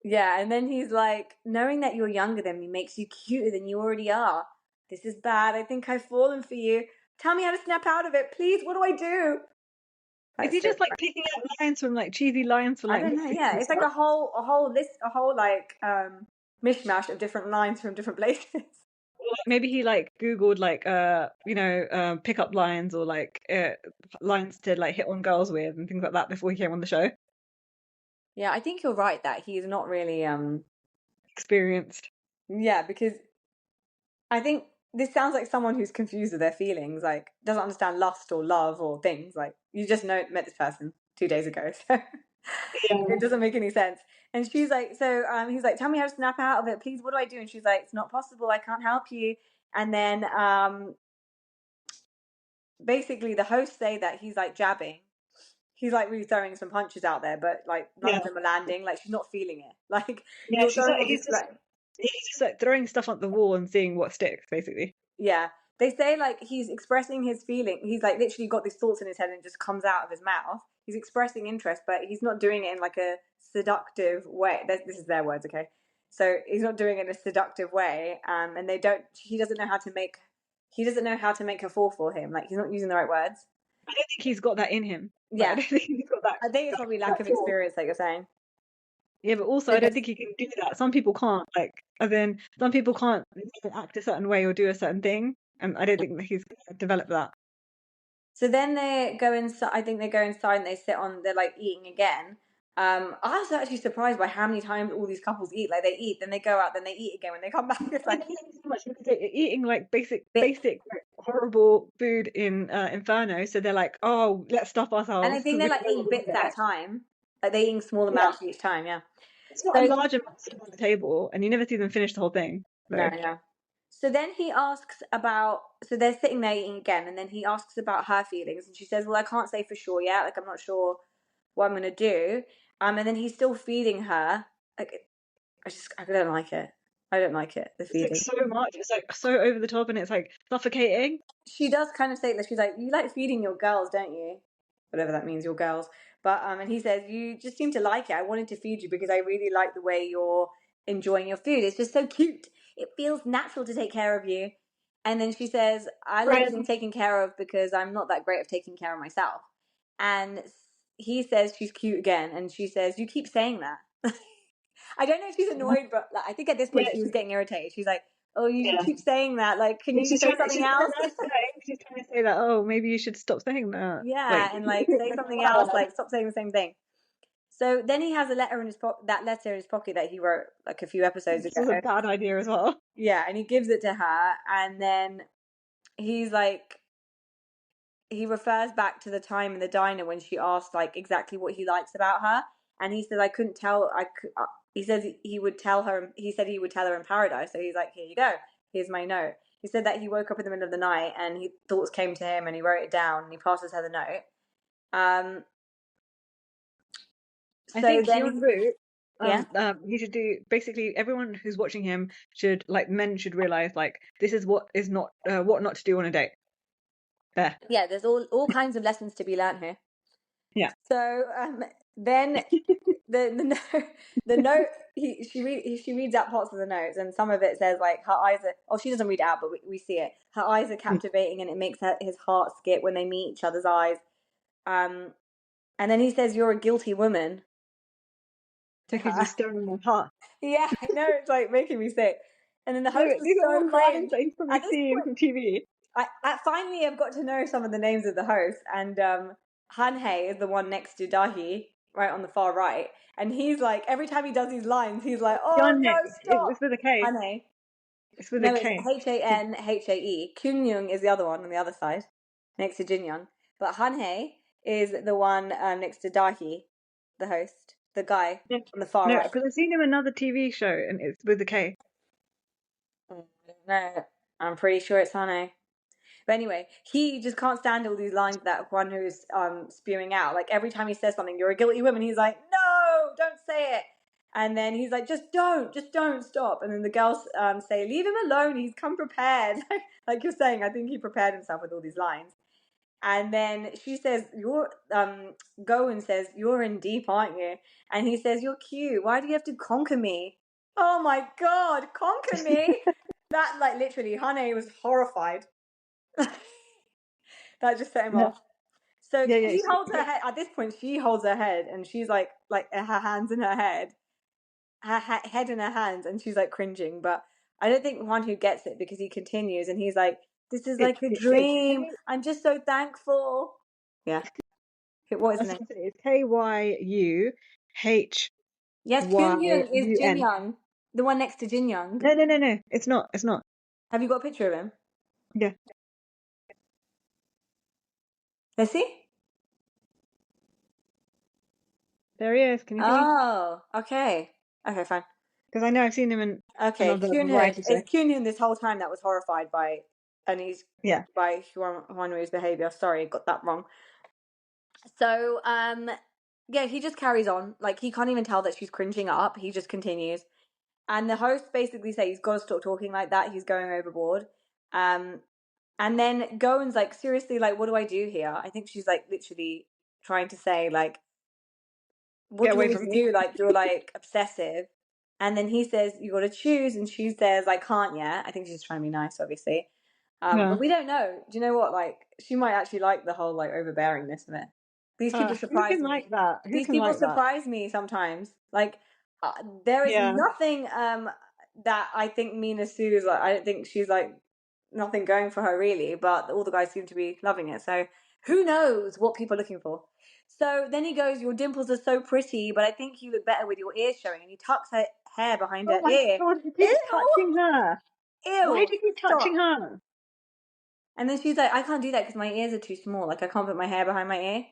yeah. And then he's like, "Knowing that you're younger than me makes you cuter than you already are. This is bad. I think I've fallen for you. Tell me how to snap out of it, please. What do I do?" Is That's he so just like funny. picking out lines from like cheesy lines from I like don't know. movies Yeah. and It's like stuff? a whole list, a whole like, mishmash of different lines from different places. Or, like, maybe he like Googled like pickup lines or like lines to like hit on girls with and things like that before he came on the show. Yeah. I think you're right that he's not really, Experienced. yeah, because I think this sounds like someone who's confused with their feelings, like doesn't understand lust or love or things. Like you just met this person 2 days ago, so Yeah. it doesn't make any sense. And she's like, so he's like, "Tell me how to snap out of it, please. What do I do?" And she's like, "It's not possible. I can't help you." And then basically the hosts say that he's like jabbing. He's like really throwing some punches out there, but like none Yeah. of them are landing. Like she's not feeling it. Like Yeah, you're she's throwing like all these like he's just like throwing stuff at the wall and seeing what sticks, basically. Yeah. They say like he's expressing his feeling. He's like literally got these thoughts in his head and it just comes out of his mouth. He's expressing interest, but he's not doing it in like a seductive way. This is their words, okay? So he's not doing it in a seductive way. And they don't. He doesn't know how to make. He doesn't know how to make her fall for him. Like he's not using the right words. I don't think he's got that in him. Like I Yeah. don't think he's got I think it's probably lack that of force. experience, like you're saying. Yeah, but also So I don't think he can do that. Some people can't, like, as in some people can't act a certain way or do a certain thing, and I don't think that he's gonna develop that. So then they go inside. I think they go inside and they sit on. They're like eating again. I was actually surprised by how many times all these couples eat. Like they eat, then they go out, then they eat again. When they come back, it's I like don't think so much because they're eating like bit. basic, like, horrible food in Inferno, so they're like, oh, let's stuff And I ourselves think because they're we don't like know what eating we're bits gonna at a get. time. Like they're eating small Yeah, amounts each time. Yeah. it's not a So large amount on the table, and you never see them finish the whole thing. no, So yeah. So then he asks about. So they're sitting there eating again, and then he asks about her feelings, and she says, "Well, I can't say for sure yet. Like I'm not sure what I'm gonna do." And then he's still feeding her. Like I don't like it. I don't like it. The it's like feeding. so much. It's like so over the top, and it's like suffocating. She does kind of say that she's like, "You like feeding your girls, don't you?" Whatever that means, your girls. But and he says, "You just seem to like it. I wanted to feed you because I really like the way you're enjoying your food. It's just so cute. It feels natural to take care of you." And then she says, "I like being Friends. taken care of because I'm not that great of taking care of myself." And he says she's cute again, and she says, "You keep saying that." I don't know if she's annoyed, but like, I think at this point Yeah, she was getting irritated. She's like, "Oh, you yeah. keep saying that. Like, can And you say she's something in a else?" nice way. She's trying to say that, oh, maybe you should stop saying that. Yeah, Like, and like say something else, like stop saying the same thing. So then he has a letter in his that letter in his pocket that he wrote like a few episodes this was a ago. bad idea as well. Yeah, and he gives it to her, and then he's like, he refers back to the time in the diner when she asked like exactly what he likes about her, and he said I couldn't tell. He says he would tell her. He said he would tell her in paradise. So he's like, here you go. Here's my note. He said that he woke up in the middle of the night and thoughts came to him and he wrote it down and he passes her the note. Um, I So think then, Hyun-woo, yeah, he should do basically everyone who's watching him should like men should realize like this is what is not what not to do on a date. There. yeah, there's all kinds of lessons to be learned here. Yeah. So then the note, the note she reads out parts of the notes, and some of it says like her eyes are, oh, she doesn't read it out, but we see it. Her eyes are captivating, and it makes his heart skip when they meet each other's eyes. Um, and then he says, "You're a guilty woman" to Because you her. stir in my heart. Yeah, I know, it's like making me sick. And then the No, host was these are all so lines cringe. that he's probably At this seen point, from TV. I finally have got to know some of the names of the hosts, and Han-hae is the one next to Da-hee, right on the far right, and he's like every time he does these lines, he's like, "Oh no, Hyun-hae. stop!" It's with a K. Han-hae. It's with a No, it's K. Hanhae. Kyung-young is the other one on the other side, next to Jin-young. But Han-hae is the one next to Da-hee, the host, the guy Yeah. on the far No, right. because I've seen him in another TV show and it's with a K. No, I'm pretty sure it's Han-hae. But anyway, he just can't stand all these lines that Juan who's spewing out. Like every time he says something, "You're a guilty woman," he's like, "No, don't say it." And then he's like, just don't stop." And then the girls say, "Leave him alone. He's come prepared." Like you're saying, I think he prepared himself with all these lines. And then she says, "You're Go-eun says, you're in deep, aren't you?" And he says, "You're cute. Why do you have to conquer me?" Oh my God, conquer me! That like literally, Hane was horrified. That just set him Yeah. off. So Yeah, yeah. she holds her head. At this point, she holds her head, and she's like her hands in her head, her head in her hands, and she's like cringing. But I don't think Juan who gets it because he continues, and he's like, "This is like a It's dream. I'm just so thankful." Yeah. What is I the was name? gonna say it's Kyuhyun. Yes, Kyun Young is Jin Young, the one next to Jin Young. No, no, no, no. It's not. It's not. Have you got a picture of him? Yeah. Let's see. There he is. Can you see? Oh, okay. Okay, fine. Because I know I've seen him in Okay, another Kyun Hoon. variety show. It's Kyun Hoon this whole time that was horrified by, and he's Yeah. by Hyun-woo's behavior. Sorry, got that wrong. So, yeah, he just carries on. Like he can't even tell that she's cringing up. He just continues, and the host basically says he's got to stop talking like that. He's going overboard. Um, and then Goen's like, seriously, like, what do I do here? I think she's like literally trying to say like, what Get do you away want from me to me. do? Like you're like obsessive. And then he says, you got to choose. And she says, I can't yet. I think she's trying to be nice, obviously. Yeah. But we don't know. Do you know what? Like, she might actually like the whole like overbearingness of it. These people Who surprise can me. like that? Who These can people like that? surprise me sometimes. Like, there is Yeah. nothing that I think Mina-sue is like. I don't think she's like nothing going for her really. But all the guys seem to be loving it. So who knows what people are looking for? So then he goes, "Your dimples are so pretty, but I think you look better with your ears showing." And he tucks her hair behind Oh her my ear. God, he keeps Ew, touching her. Why ew, do you keep touching stop. her? And then she's like, "I can't do that because my ears are too small. Like I can't put my hair behind my ear.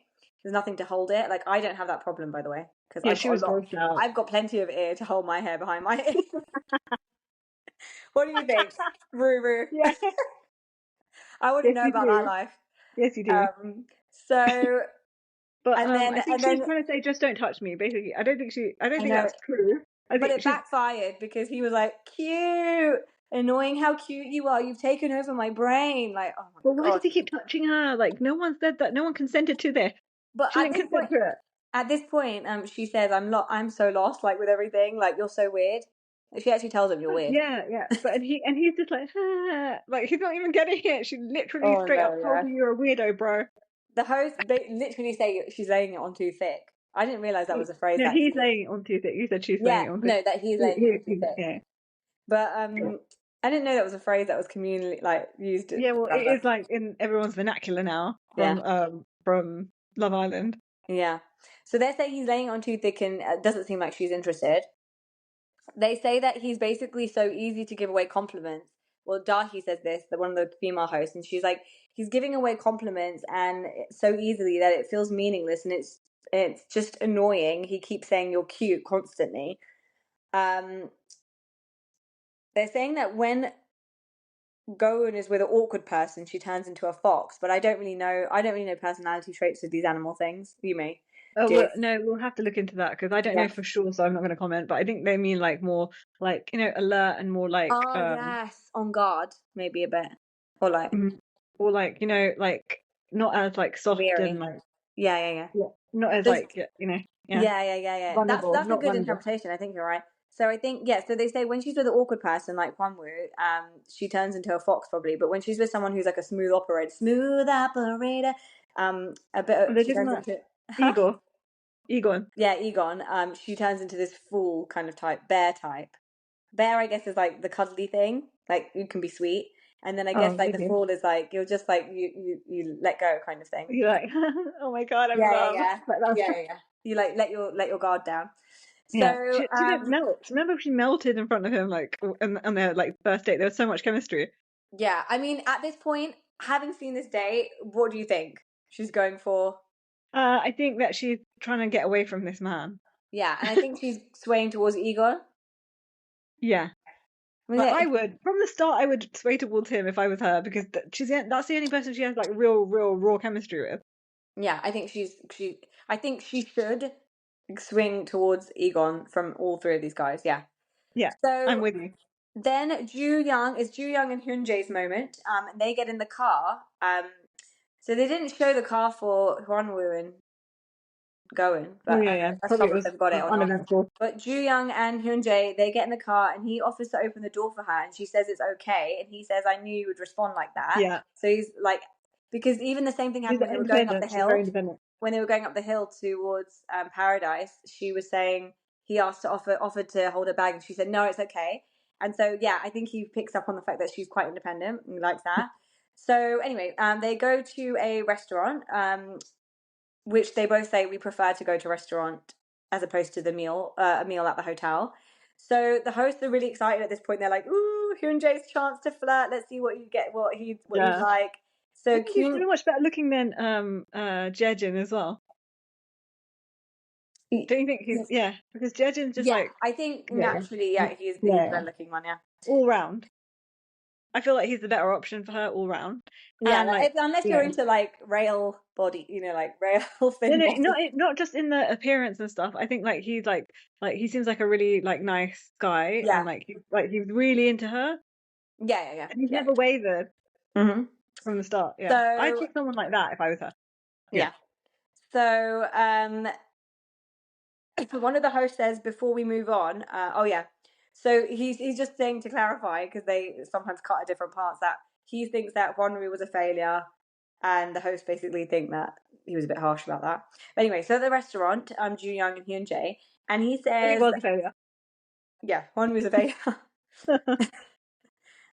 There's nothing to hold it. Like I don't have that problem, by the way, because Yeah, I've she got a was lot. grossed out. I've got plenty of ear to hold my hair behind my ear." What do you think, Ruru? Yeah. I want to Yes, know you about that do. life. Yes, you do. Um, so But and then I think and she's then trying to say just don't touch me. Basically, I don't I think know. that's true. I But think it she's backfired because he was like, "Cute, annoying how cute you are. You've taken over my brain." Like, oh my But why does God. he keep touching her? Like, no one said that. No one consented to this. But She didn't consent to it. at this point, she says, I'm so lost, like with everything. Like you're so weird." She actually tells him you're weird. Yeah, yeah. But and he's just like, ah. Like he's not even getting it. She literally Oh straight no, up told yeah. you you're a weirdo, bro. The host literally say she's laying it on too thick. I didn't realize that was a phrase No, he's actually. laying it on too thick. You said she's laying Yeah, it on thick. no, that he's laying it on too thick. Yeah. But I didn't know that was a phrase that was communally like used. Yeah, well, it is like in everyone's vernacular now Yeah, from Love Island. yeah. So they're saying he's laying it on too thick, and it doesn't seem like she's interested. They say that he's basically so easy to give away compliments. Well, Da-hee says this, the one of the female hosts, and she's like, he's giving away compliments and so easily that it feels meaningless and it's just annoying. He keeps saying you're cute constantly. Um, they're saying that when Go-eun is with an awkward person, she turns into a fox, but I don't really know. I don't really know personality traits of these animal things. You may. Oh, well, Cheers. no, we'll have to look into that because I don't know Yeah. for sure, so I'm not going to comment. But I think they mean like more like alert and more like Oh yes, on guard maybe a bit, or like mm, or like like not as like soft and weary. like Yeah, yeah, yeah. yeah, not as There's like yeah Yeah, yeah, yeah, yeah. That's vulnerable, that's a not good vulnerable. interpretation. I think you're right. So I think yeah. So they say when she's with an awkward person like Hwan-woo, she turns into a fox probably. But when she's with someone who's like a smooth operator, They're she talking turns about into huh? Igor, Egon. Yeah, I-geon. She turns into this fool kind of type, bear type. Bear, I guess, is like the cuddly thing, like you can be sweet, and then I guess Oh, like the really? fool is like you're just like you let go kind of thing. You're like, oh my God, I'm in Yeah, yeah, love. yeah, Like yeah, that's yeah, yeah. You like let your guard down. yeah. So She didn't melt. Remember, she melted in front of him like on their like first date. There was so much chemistry. yeah, I mean, at this point, having seen this date, what do you think she's going for? I think that she's trying to get away from this man. Yeah, and I think she's swaying towards Egon. Yeah. I mean, Like I would, from the start, I would sway towards him if I was her because that's the only person she has like real raw chemistry with. yeah, I think I think she should swing towards Egon from all three of these guys. Yeah. Yeah, I'm So with you. then Joo-young and Hyun-jae's moment. And they get in the car. So they didn't show the car for Hwan-woo and Go-eun, Oh but yeah, I don't yeah. know, I Probably it struggle if was they've got it or not. uneventful. But Joo-young and Hyun-jae, they get in the car and he offers to open the door for her and she says it's okay. And he says, I knew you would respond like that. Yeah, So he's like, because even the same thing she's happened when they were going up the independent. She's very hill. independent. When they were going up the hill towards Paradise, she was saying he asked to offered to hold her bag and she said, no, it's okay. And so, yeah, I think he picks up on the fact that she's quite independent and he likes that. So anyway, they go to a restaurant. Which they both say we prefer to go to a restaurant as opposed to a meal at the hotel. So the hosts are really excited at this point. They're like, "Ooh, Hyun-jae's chance to flirt. Let's see what you get, what he's Yeah, like." I So think he's Kyun, so much better looking than Jae-jin as well. Don't you think he's yeah? Because Jae-jin's just yeah, like I think yeah, naturally, yeah, yeah, he's the yeah, better looking one, yeah. all round. I feel like he's the better option for her all round. Yeah, And like unless you're yeah, into like rail body, like rail no, thin no, body. not just in the appearance and stuff. I think like he's like he seems like a really like nice guy, Yeah, and like he's really into her, yeah, yeah, yeah, and he's yeah. never wavered Hmm. from the start. Yeah, I'd So pick someone like that if I was her. Yeah, yeah, so one of the hosts says before we move on, oh yeah, so he's just saying to clarify because they sometimes cut at different parts that he thinks that Honru was a failure, and the hosts basically think that he was a bit harsh about that. But anyway, so at the restaurant, Joo-young and Hyun-jae, and he he says, was a failure. yeah, Honru was a failure.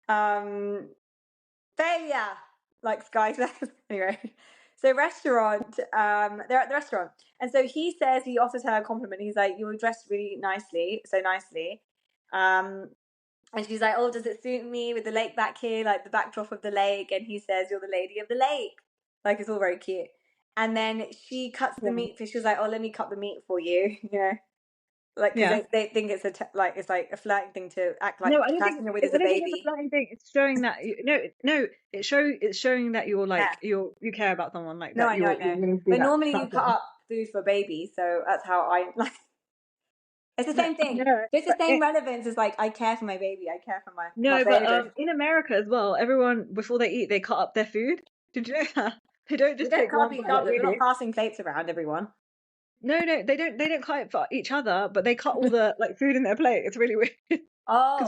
um, failure, like Sky says. Anyway, so restaurant, they're at the restaurant, and so he says he offers her a compliment. He's like, "You were dressed really nicely, so nicely," um, and she's like, "Oh, does it suit me with the lake back here, like the backdrop of the lake?" And he says, "You're the lady of the lake." Like it's all very cute. And then she cuts the Yeah, meat for. She was like, "Oh, let me cut the meat for you," like because yeah. they think it's like it's like a flirting thing to act like No, the person you're with is I a don't think it's a baby. flattening thing. It's showing that no. It's showing that you're Yeah. like you care about someone like No, that. I know, I You're know. willing to do But normally you that cut thing. up food for babies, so that's how I like. It's the No, same thing. no, It's the but same relevance as like I care for my baby. I care for my no, but baby. in America as well, everyone before they eat they cut up their food. Did you know that? They don't We just don't take cut up one each bite like other. we We're not do. passing plates around everyone. No, no, they don't cut it for each other, but they cut all the like food in their plate. It's really weird because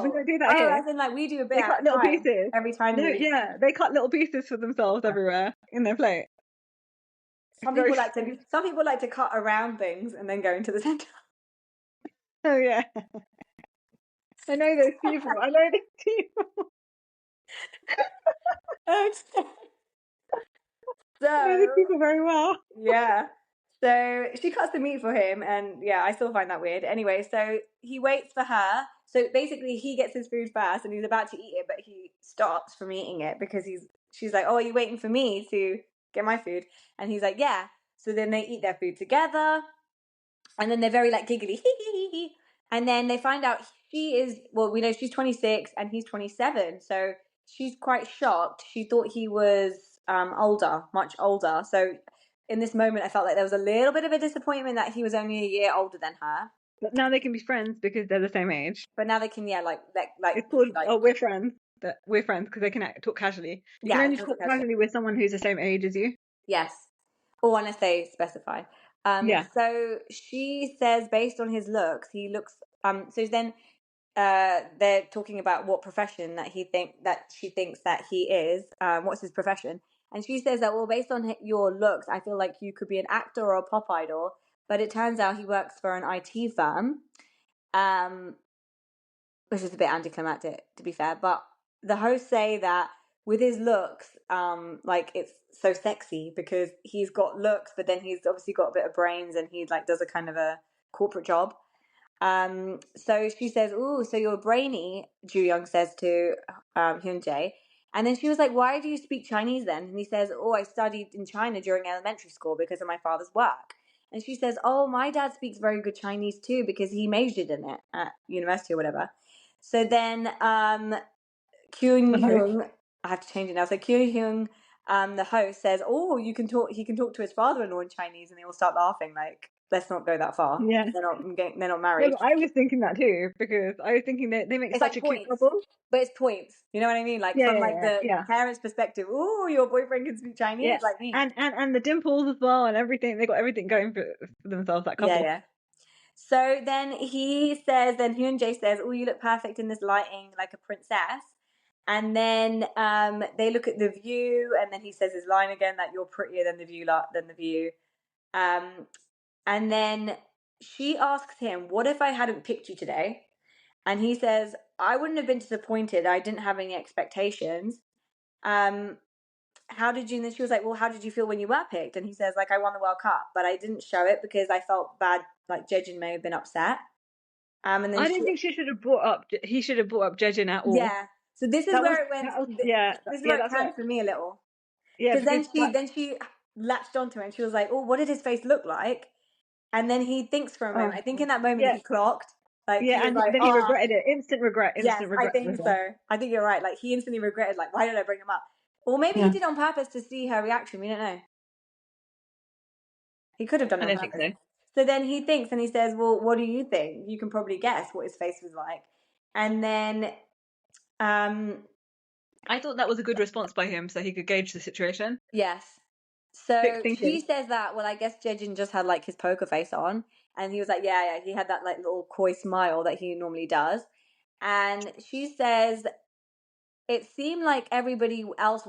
we Oh, don't do that oh, here. as in like we do a bit They at cut a little time. pieces. Every time No, we. yeah, they cut little pieces for themselves everywhere in their plate. It's very strange. Some people like to cut around things and then go into the center. Oh yeah, I know those people. I know those people. I know those So people very well. yeah. So she cuts the meat for him, and yeah, I still find that weird. Anyway, so he waits for her. So basically, he gets his food first, and he's about to eat it, but he stops from eating it because she's like, "Oh, are you waiting for me to get my food?" And he's like, "Yeah." So then they eat their food together, and then they're very like giggly, and then they find out we know she's 26 and he's 27, so she's quite shocked. She thought he was older, much older. So in this moment, I felt like there was a little bit of a disappointment that he was only a year older than her. But now they can be friends because they're the same age. But now they can, yeah, It's called, like, oh, we're friends. That we're friends because they can talk casually. You can yeah, only it was a talk question. casually with someone who's the same age as you. Yes. Or unless they specify. Yeah. So she says, based on his looks, he looks. So then, they're talking about what profession that she thinks that he is. What's his profession? And she says that, well, based on your looks, I feel like you could be an actor or a pop idol. But it turns out he works for an IT firm, um, which is a bit anticlimactic, to be fair. But the hosts say that with his looks, like it's so sexy because he's got looks, but then he's obviously got a bit of brains, and he like does a kind of a corporate job. So she says, "Ooh, so you're brainy," Joo-young says to Hyun-jae. And then she was like, "Why do you speak Chinese then?" And he says, "Oh, I studied in China during elementary school because of my father's work." And she says, "Oh, my dad speaks very good Chinese too because he majored in it at university or whatever." So then The host. Kyun-hyung, I have to change it now. So Kyun-hyung, the host, says, "Oh, you can talk. He can talk to his father-in-law in Chinese," and they all start laughing. Like, let's not go that far. Yeah. They're not No, married. but I was thinking that too because I was thinking that they make It's such like a cute points, couple. but it's points. You know what I mean? Like Yeah, from yeah, like yeah, the yeah. parents' perspective. Oh, your boyfriend can speak Yeah. Chinese, like me. And the dimples as well and everything. They got everything going for themselves, that Yeah, couple. yeah. So then Hyun-jae says, "Oh, you look perfect in this lighting, like a princess." And then they look at the view, and then he says his line again that you're prettier than the view, than the view. Um, and then she asks him, "What if I hadn't picked you today?" And he says, "I wouldn't have been disappointed. I didn't have any expectations." Um, how did you? And then she was like, "Well, how did you feel when you were picked?" And he says, "Like I won the World Cup, but I didn't show it because I felt bad. Like Jae-jin may have been upset." And then I didn't think she should have brought up. He should have brought up Jae-jin at all. yeah. So this is That was where it went. that was yeah This is yeah. where it That's what turned for me a little, yeah because because that then she latched onto it and she was like, "Oh, what did his face look like?" And then he thinks for a moment. oh I think in that moment yeah he clocked. Like he yeah was and like, then he "Ah, regretted it. yes, Instant I regret think with her. so. I think you're right." Like he instantly regretted. Like, why did I bring him up? Or maybe he Yeah, did on purpose to see her reaction. We don't know. He could have done I it on don't think purpose. so. So then he thinks and he says, "Well, what do you think? You can probably guess what his face was like." And then, um, I thought that was a good response by him, so he could gauge the situation. yes. Quick So she thinking. says that, well, I guess Jejin just had like his poker face on. And he was like, yeah, yeah, he had that like little coy smile that he normally does. And she says, it seemed like everybody else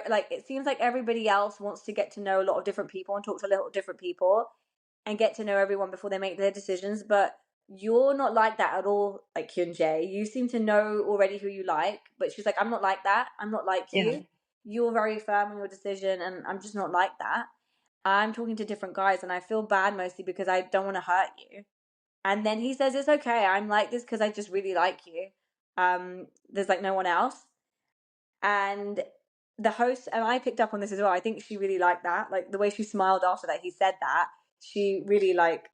like it seems like everybody else wants to get to know a lot of different people and talk to a lot of different people and get to know everyone before they make their decisions. But you're not like that at all, like Hyun-jae. You seem to know already who you like. But she's like, I'm not like that. I'm not like Yeah, you. You're very firm on your decision, and I'm just not like that. I'm talking to different guys, and I feel bad mostly because I don't want to hurt you. And then he says, it's okay. I'm like this because I just really like you. There's like no one else. And the host, and I picked up on this as well. I think she really liked that. Like the way she smiled after that he said that. She really like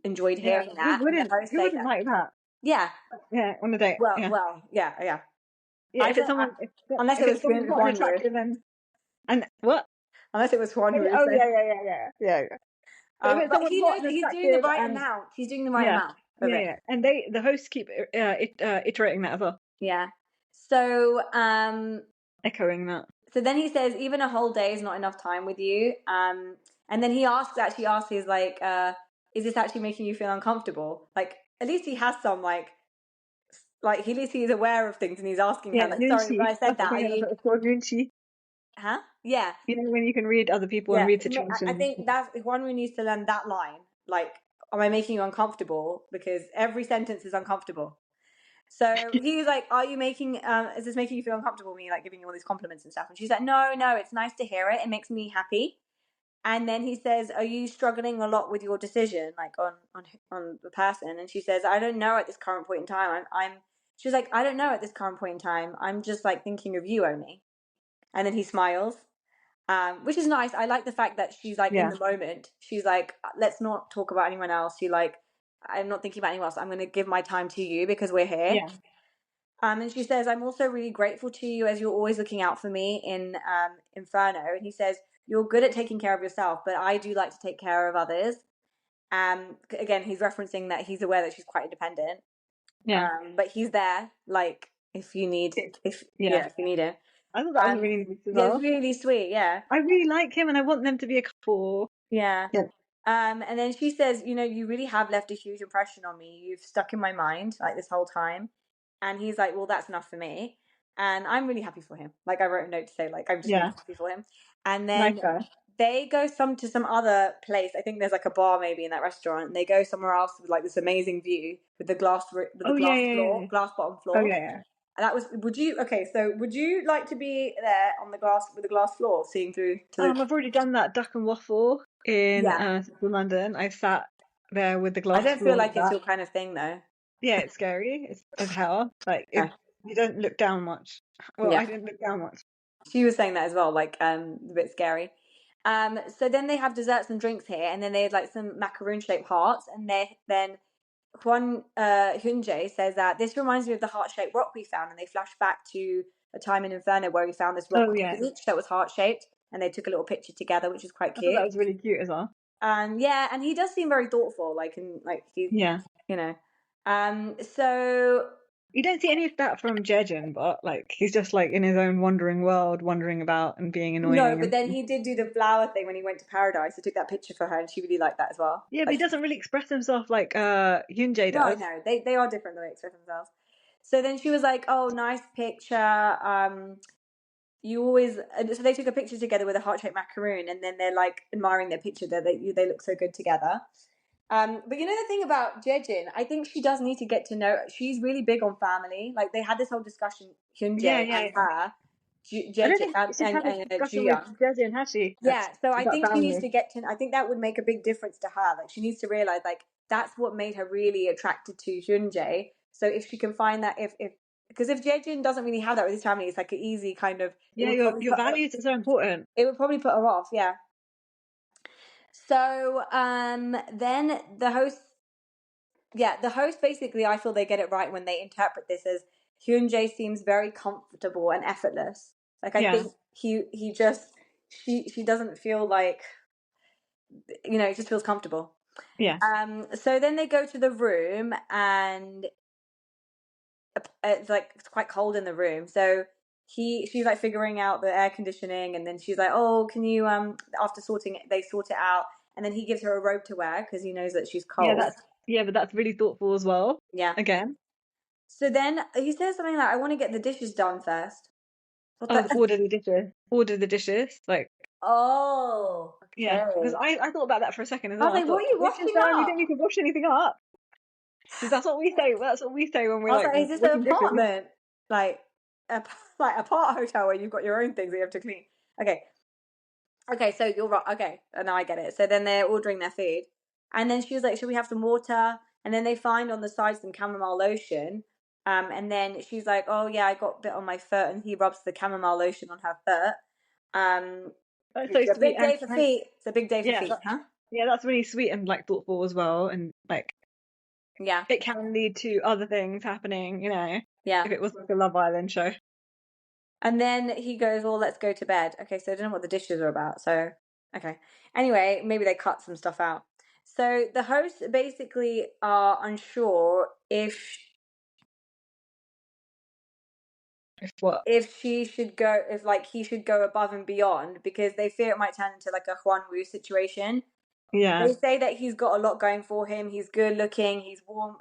enjoyed yeah. hearing that. And the host Who said wouldn't that, like that? yeah, Yeah, on a date. Yeah, yeah, yeah. yeah. I If it's don't, someone, unless if it was it's someone hot and Hyun-woo. attractive, and what? Unless it was Hyun-woo. Oh So, yeah, yeah, yeah, yeah, yeah, yeah. But if it's but someone he hot knows and that he's doing the attractive, right and amount. He's doing the right yeah, amount of yeah, it. yeah, and the hosts keep iterating that as well, Yeah. So, echoing that. so then he says, even a whole day is not enough time with you. And then he actually asks, he's like, is this actually making you feel uncomfortable? Like, at least he has some, at least he's aware of things and he's asking her, Yeah, like, sorry, when Nunchi. I said That's the that, are thing. That's you, what it's called, Nunchi. huh? Yeah. You know, when you can read other people and Yeah. read I situations. think that's, Juan needs to learn that line. Like, am I making you uncomfortable? Because every sentence is uncomfortable. So he's like, "Are you making? Is this making you feel uncomfortable? Me like giving you all these compliments and stuff?" And she's like, "No, no, it's nice to hear it. It makes me happy." And then he says, "Are you struggling a lot with your decision, like on the person?" And she says, "I don't know at this current point in time. I'm." She's like, "I don't know at this current point in time. I'm just like thinking of you only." And then he smiles, which is nice. I like the fact that she's like in Yeah, the moment. She's like, "Let's not talk about anyone else." She like, "I'm not thinking about anyone else. I'm going to give my time to you because we're here." yeah. And she says, I'm also really grateful to you as you're always looking out for me in Inferno. And he says, you're good at taking care of yourself, but I do like to take care of others. Again, he's referencing that he's aware that she's quite independent. Yeah. But he's there, like, if you need, Yeah. if you need it. I thought that was Um, really nice as yeah, it's well. really sweet, yeah. I really like him and I want them to be a couple. Yeah. Yeah. And then she says, you really have left a huge impression on me. You've stuck in my mind like this whole time. And he's like, well, that's enough for me. And I'm really happy for him. Like I wrote a note to say, like, I'm just really Yeah. happy for him. And Nice then guy. they go to some other place. I think there's like a bar maybe in that restaurant. And they go somewhere else with like this amazing view with the Oh yeah, yeah, floor, yeah. glass bottom Oh floor. yeah, yeah. And that was, would you like to be there on the glass with the glass floor, seeing through to the, I've already done that duck and waffle in yeah. Central London. I sat there with the I glass don't feel floor like like it's that. your kind of thing though. Yeah, it's scary. It's as hell. Like No. you don't look down much. Well, Yeah. I didn't look down much. She was saying that as well, like a bit scary. So then they have desserts and drinks here, and then they had like some macaroon shaped hearts, and then Hyun-jae says that this reminds me of the heart shaped rock we found, and they flash back to a time in Inferno where we found this rock Oh on yeah. the beach that was heart shaped, and they took a little picture together, which is quite I thought cute. that was really cute as well. Yeah, and he does seem very thoughtful, like and like he's Yeah. you know. So You don't see any of that from Jae-jin, but like he's just like in his own wandering world, wandering about and being no, annoying but and then he did do the flower thing when he went to Paradise. I took that picture for her, and she really liked that as well. yeah, but he Like, doesn't really express himself like Hyun-jae no, I does. know they are different the way they express themselves. So then she was like, "Oh, nice picture. You always." So they took a picture together with a heart shaped macaroon, and then they're like admiring their picture that they look so good together. But you know the thing about Jae-jin, I think she does need to get to know. She's really big on family. Like they had this whole discussion, Yeah, Hyun-jae yeah, and yeah. her, I don't Jae-jin think she's had this and discussion with Ji-yeon. Jae-jin, has she? Yeah, so I About think she needs family. to get to. I think that would make a big difference to her. Like she needs to realize, like that's what made her really attracted to Hyun-jae. So if she can find that, if because if Jae-jin doesn't really have that with his family, it's like an easy kind of. It Yeah, would probably your put her. values are so important. It would probably put her off. Yeah. So then the host basically, I feel they get it right when they interpret this as Hyun-jae seems very comfortable and effortless. Like I Yeah, think he just she doesn't feel like it just feels comfortable. yeah, So then they go to the room and it's like it's quite cold in the room. So she's like figuring out the air conditioning, and then she's like, "Oh, can you after sorting it, they sort it out, and then he gives her a robe to wear because he knows that she's yeah. cold." But that's really thoughtful as well. Yeah. Again, So then he says something like, "I want to get the dishes done first." What oh, the? order the dishes. Order the dishes. Like, Oh, yeah, because okay. I thought about that for a second as I well. was I like, "What thought are you dishes washing done. You don't up?" need to wash anything up. Because that's what we say. That's what we say when we're I was like like, "Is this an washing dishes. apartment? Like a like a part hotel where you've got your own things that you have to clean?" Okay, okay, so you're right. Okay, and now I get it. So then they're ordering their food, and then she was like, "Should we have some water?" And then they find on the side some chamomile lotion. And then she's like, "Oh yeah, I got a bit on my foot," and he rubs the chamomile lotion on her foot. That's so It's a sweet big day for feet. It's a big day for yeah, feet, huh? yeah, that's really sweet and like thoughtful as well. And like Yeah, it can lead to other things happening. yeah. If it was like a Love Island show. And then he goes, "Well, let's go to bed." Okay, so I don't know what the dishes are about. So, okay. Anyway, maybe they cut some stuff out. So the hosts basically are unsure If what? if she should go, if like he should go above and beyond because they fear it might turn into like a Hyun-woo situation. Yeah, They say that he's got a lot going for him. He's good looking. He's warm.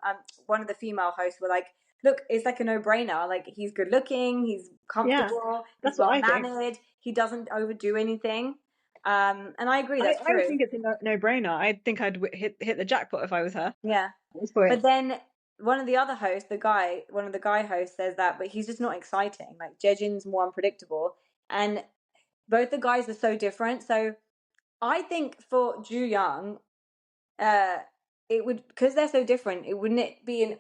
One of the female hosts were like, "Look, it's like a no-brainer. Like he's good looking. He's yeah. comfortable. He's That's what well I think. mannered. He doesn't overdo anything." And I agree. That's I would true. think it's a no-brainer. I think I'd hit the jackpot if I was her Yeah. at this point. But then one of the other hosts, one of the guy hosts, says that, but he's just not exciting. Like Jae-jin's more unpredictable, and both the guys are so different. So I think for Joo-young, uh, it would because they're so different. It wouldn't it be an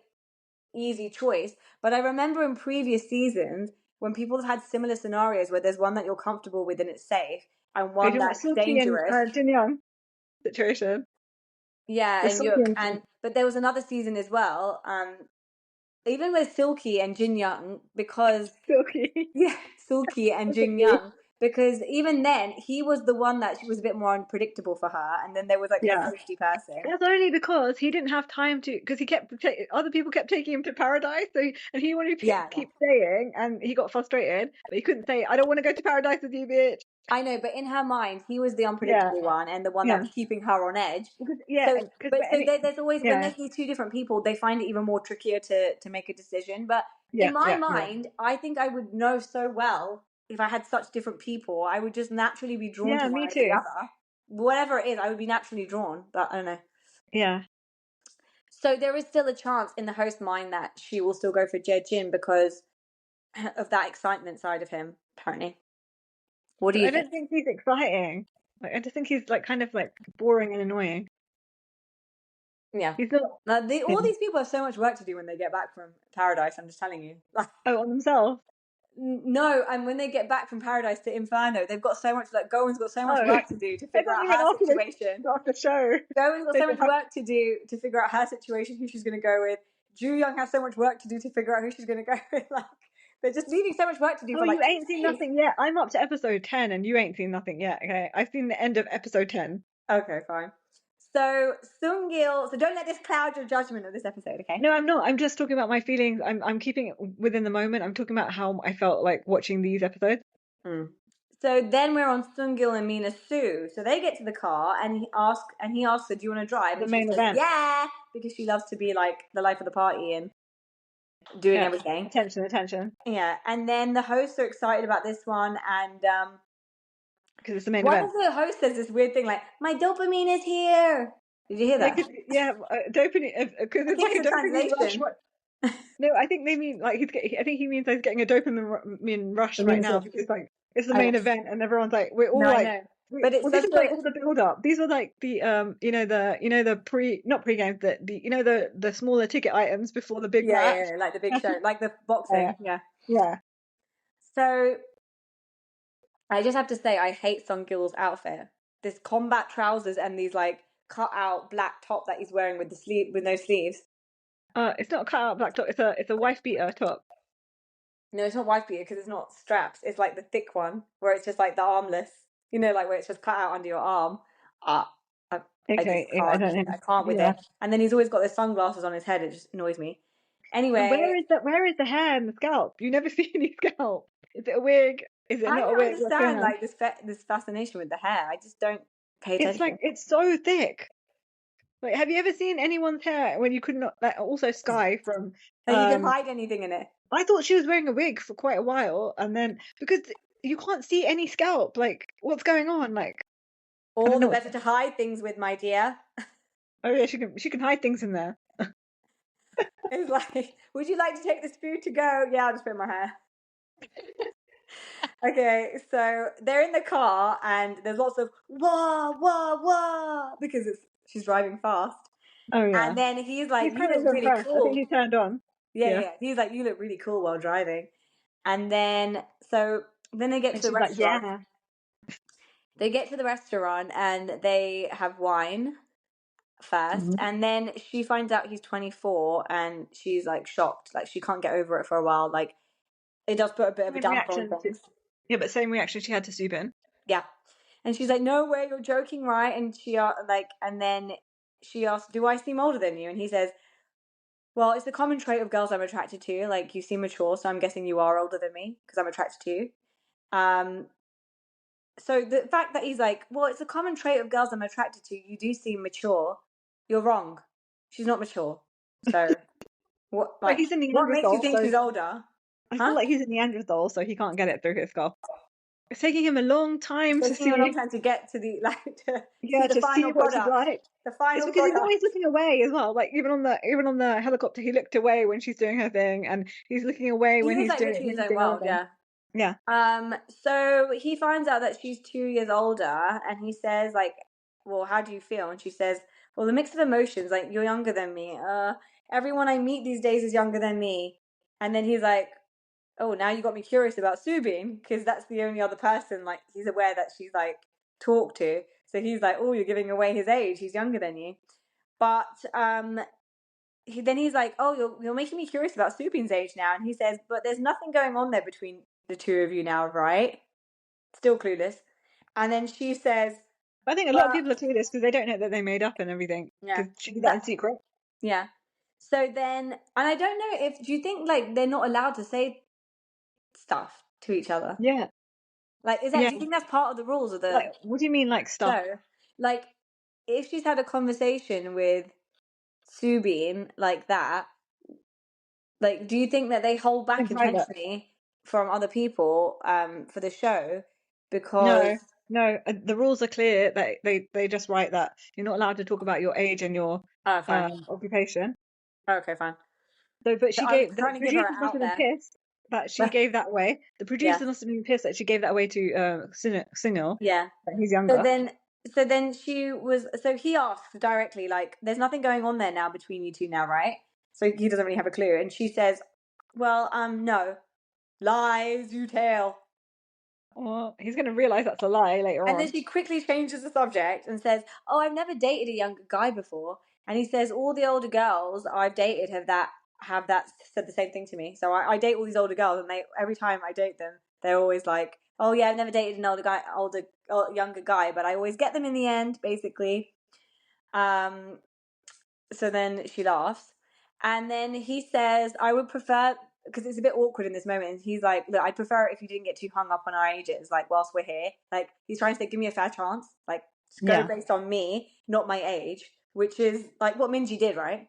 easy choice? But I remember in previous seasons when people have had similar scenarios where there's one that you're comfortable with and it's safe, and Are you one talking about that's Silky and dangerous. Jin-young situation? Yeah, The and you Silky and and but there was another season as well. even with Silky and Jin-young, because Silky. yeah, Silky and Silky. Jin-young, because even then he was the one that she was a bit more unpredictable for her, and then there was like her Yeah. safety person. That's only because he didn't have time to, because he kept other people kept taking him to paradise, so and he wanted to Yeah, keep staying, and he got frustrated, but he couldn't say, "I don't want to go to paradise with you, bitch." I know, but in her mind, he was the Yeah, unpredictable one and the one that yeah, was keeping her on edge. because yeah, So, because but but so any there's always when yeah, there's these two different people, they find it even more trickier to make a decision. But in yeah, my yeah, yeah, mind, I think I would know so well if I had such different people, I would just naturally be drawn to yeah, one me over the too. other. Whatever it is, I would be naturally drawn. But I don't know. Yeah, So there is still a chance in the host mind that she will still go for Jae-jin because of that excitement side of him. Apparently, what do but you I think? don't think he's exciting. Like, I just think he's like kind of like boring and annoying. Yeah. He's not. Now, Yeah. all these people have so much work to do when they get back from Paradise. I'm just telling you. Like, Oh, on themselves. no, and when they get back from Paradise to Inferno, they've got so much. Like, Go-eun's got so Oh, much work to do to I figure thought out you meant her after situation. the show. Go-eun's got They so got much work to do to figure out her situation, who she's going to go with. Joo-young has so much work to do to figure out who she's going to go with. Like, they're just leaving so much work to do Oh, for like you two ain't seen days. nothing yet. I'm up to episode 10 and you ain't seen nothing yet. Okay. I've seen the end of episode 10. Okay, fine. So Seung-il, so don't let this cloud your judgment of this episode, okay? No, I'm not. I'm just talking about my feelings. I'm keeping it within the moment. I'm talking about how I felt like watching these episodes. Hmm. So then we're on Seung-il and Mina-sue. So they get to the car and he asks her, "Do you want to drive?" The And she main says, event. "Yeah," because she loves to be like the life of the party and doing Yeah. everything. Attention, attention. Yeah. And then the hosts are excited about this one, and Because it's the main one event. of the hosts says this weird thing like, "My dopamine is here." Did you hear Yeah, that? cause, yeah, dopamine. Because I it's think like a it's a dopamine rush. translation. No, I think they mean like I think he means he's getting a dopamine rush right now Dopamine. because like it's the I know. main event and everyone's like we're No, all I like know. But it's well this such is like a all the build up. These are like the the pre not pre games the the smaller ticket items before the big match. like the big show, like the boxing. Yeah, Yeah. yeah. So I just have to say, I hate Sung-gil's outfit. This combat trousers and these like cut out black top that he's wearing with the sleeve with no sleeves. It's not a cut out black top. It's a wife beater top. No, it's not wife beater because it's not straps. It's like the thick one where it's just like the armless. You know, like where it's just cut out under your arm. Uh, I, I just Okay, yeah, I can't. don't know. I can't with Yeah. it. And then he's always got the sunglasses on his head. It just annoys me. And Anyway, where is the hair and the scalp? You never see any scalp. Is it a wig? Is it I not a don't wig? What's going understand on? like this fascination with the hair. I just don't pay It's like attention. it's so thick. Like, have you ever seen anyone's hair when you could not? Like, also Sky from Like you can um. hide anything in it. I thought she was wearing a wig for quite a while, and then because you can't see any scalp, like what's going on? Like I All don't the know. better to hide things with, my dear. Oh yeah, she can hide things in there. It's like, would you like to take this food to go? Yeah, I'll just put it in my hair. Okay, so they're in the car and there's lots of wah wah wah because she's driving fast. Oh yeah, And then he's like, he's "You kind of look really impressed. I think cool." he turned on. Yeah, Yeah, yeah. He's like, "You look really cool while driving." And then then they get and to the she's like, restaurant. yeah. They get to the restaurant and they have wine first, Mhm. and then she finds out he's 24 and she's like shocked, like she can't get over it for a while. Like it does put a bit of a Same damper on reaction to things. yeah, but same reaction she had to Subin. Yeah. And she's like, "No way, you're joking, right?" And and then she asks, "Do I seem older than you?" And he says, "Well, it's the common trait of girls I'm attracted to. Like, you seem mature, so I'm guessing you are older than me because I'm attracted to you." Um, so the fact that he's like, "Well, it's a common trait of girls I'm attracted to. You do seem mature." You're wrong. She's not mature. So But he's a what makes you Neanderthal, think so she's older? I feel Huh? like he's a Neanderthal, so he can't get it through his skull. It's taking him a long It's time to taking a long see, time to get to the to see yeah, the to see final what she's product. like. The It's final because he's product. always looking away as well. Like even on the helicopter, he looked away when she's doing her thing, and he's looking away He when is like literally when his he's own doing other world, things. yeah. Yeah. So he finds out that she's 2 years older, and he says, like, "Well, how do you feel?" And she says, "Well, the mix of emotions, like, you're younger than me. Everyone I meet these days is younger than me." And then he's like, "Oh, now you got me curious about Subin, because that's the only other person, like, he's aware that she's, like, talked to. So he's like, oh, you're giving away his age. He's younger than you." But he's like, oh, you're making me curious about Soobin's age now. And he says, but there's nothing going on there between the two of you now, right? Still clueless. And then she says, I think a lot of but people are clueless because they don't know that they made up and everything. yeah, Because she did that in secret. yeah. So then, and I don't know if, do you think like they're not allowed to say stuff to each other? Yeah, Like, yeah. do you think that's part of the rules of the Like, what do you mean, like stuff? show? Like, if she's had a conversation with Subin like that, like, do you think that they hold In back private? intentionally from other people for the show because No, no. The rules are clear. That they just write that you're not allowed to talk about your age and your oh fine, occupation. okay fine. So, but So she I was gave the trying to give her producers an must out have been there, pissed that she but gave that away. The yeah, producers must have been pissed that she gave that away to Sungil, yeah. that he's So younger. then, she was. So he asked directly, like, "There's nothing going on there now between you two now, right?" So he doesn't really have a clue, and she says, "Well, no, lies you tell." Well, he's going to realize that's a lie later And then on. she quickly changes the subject and says, "Oh, I've never dated a younger guy before." And he says, "All the older girls I've dated have that said the same thing to me. So I date all these older girls, and they every time I date them, they're always like, 'Oh yeah, I've never dated an younger guy, but I always get them in the end, basically.'" Um, so then she laughs. And then he says, "I would prefer," because it's a bit awkward in this moment. And he's like, "Look, I'd prefer it if you didn't get too hung up on our ages, like, whilst we're here." Like, he's trying to say, give me a fair chance. Like, just go Yeah, based on me, not my age, which is like what Minji did, right?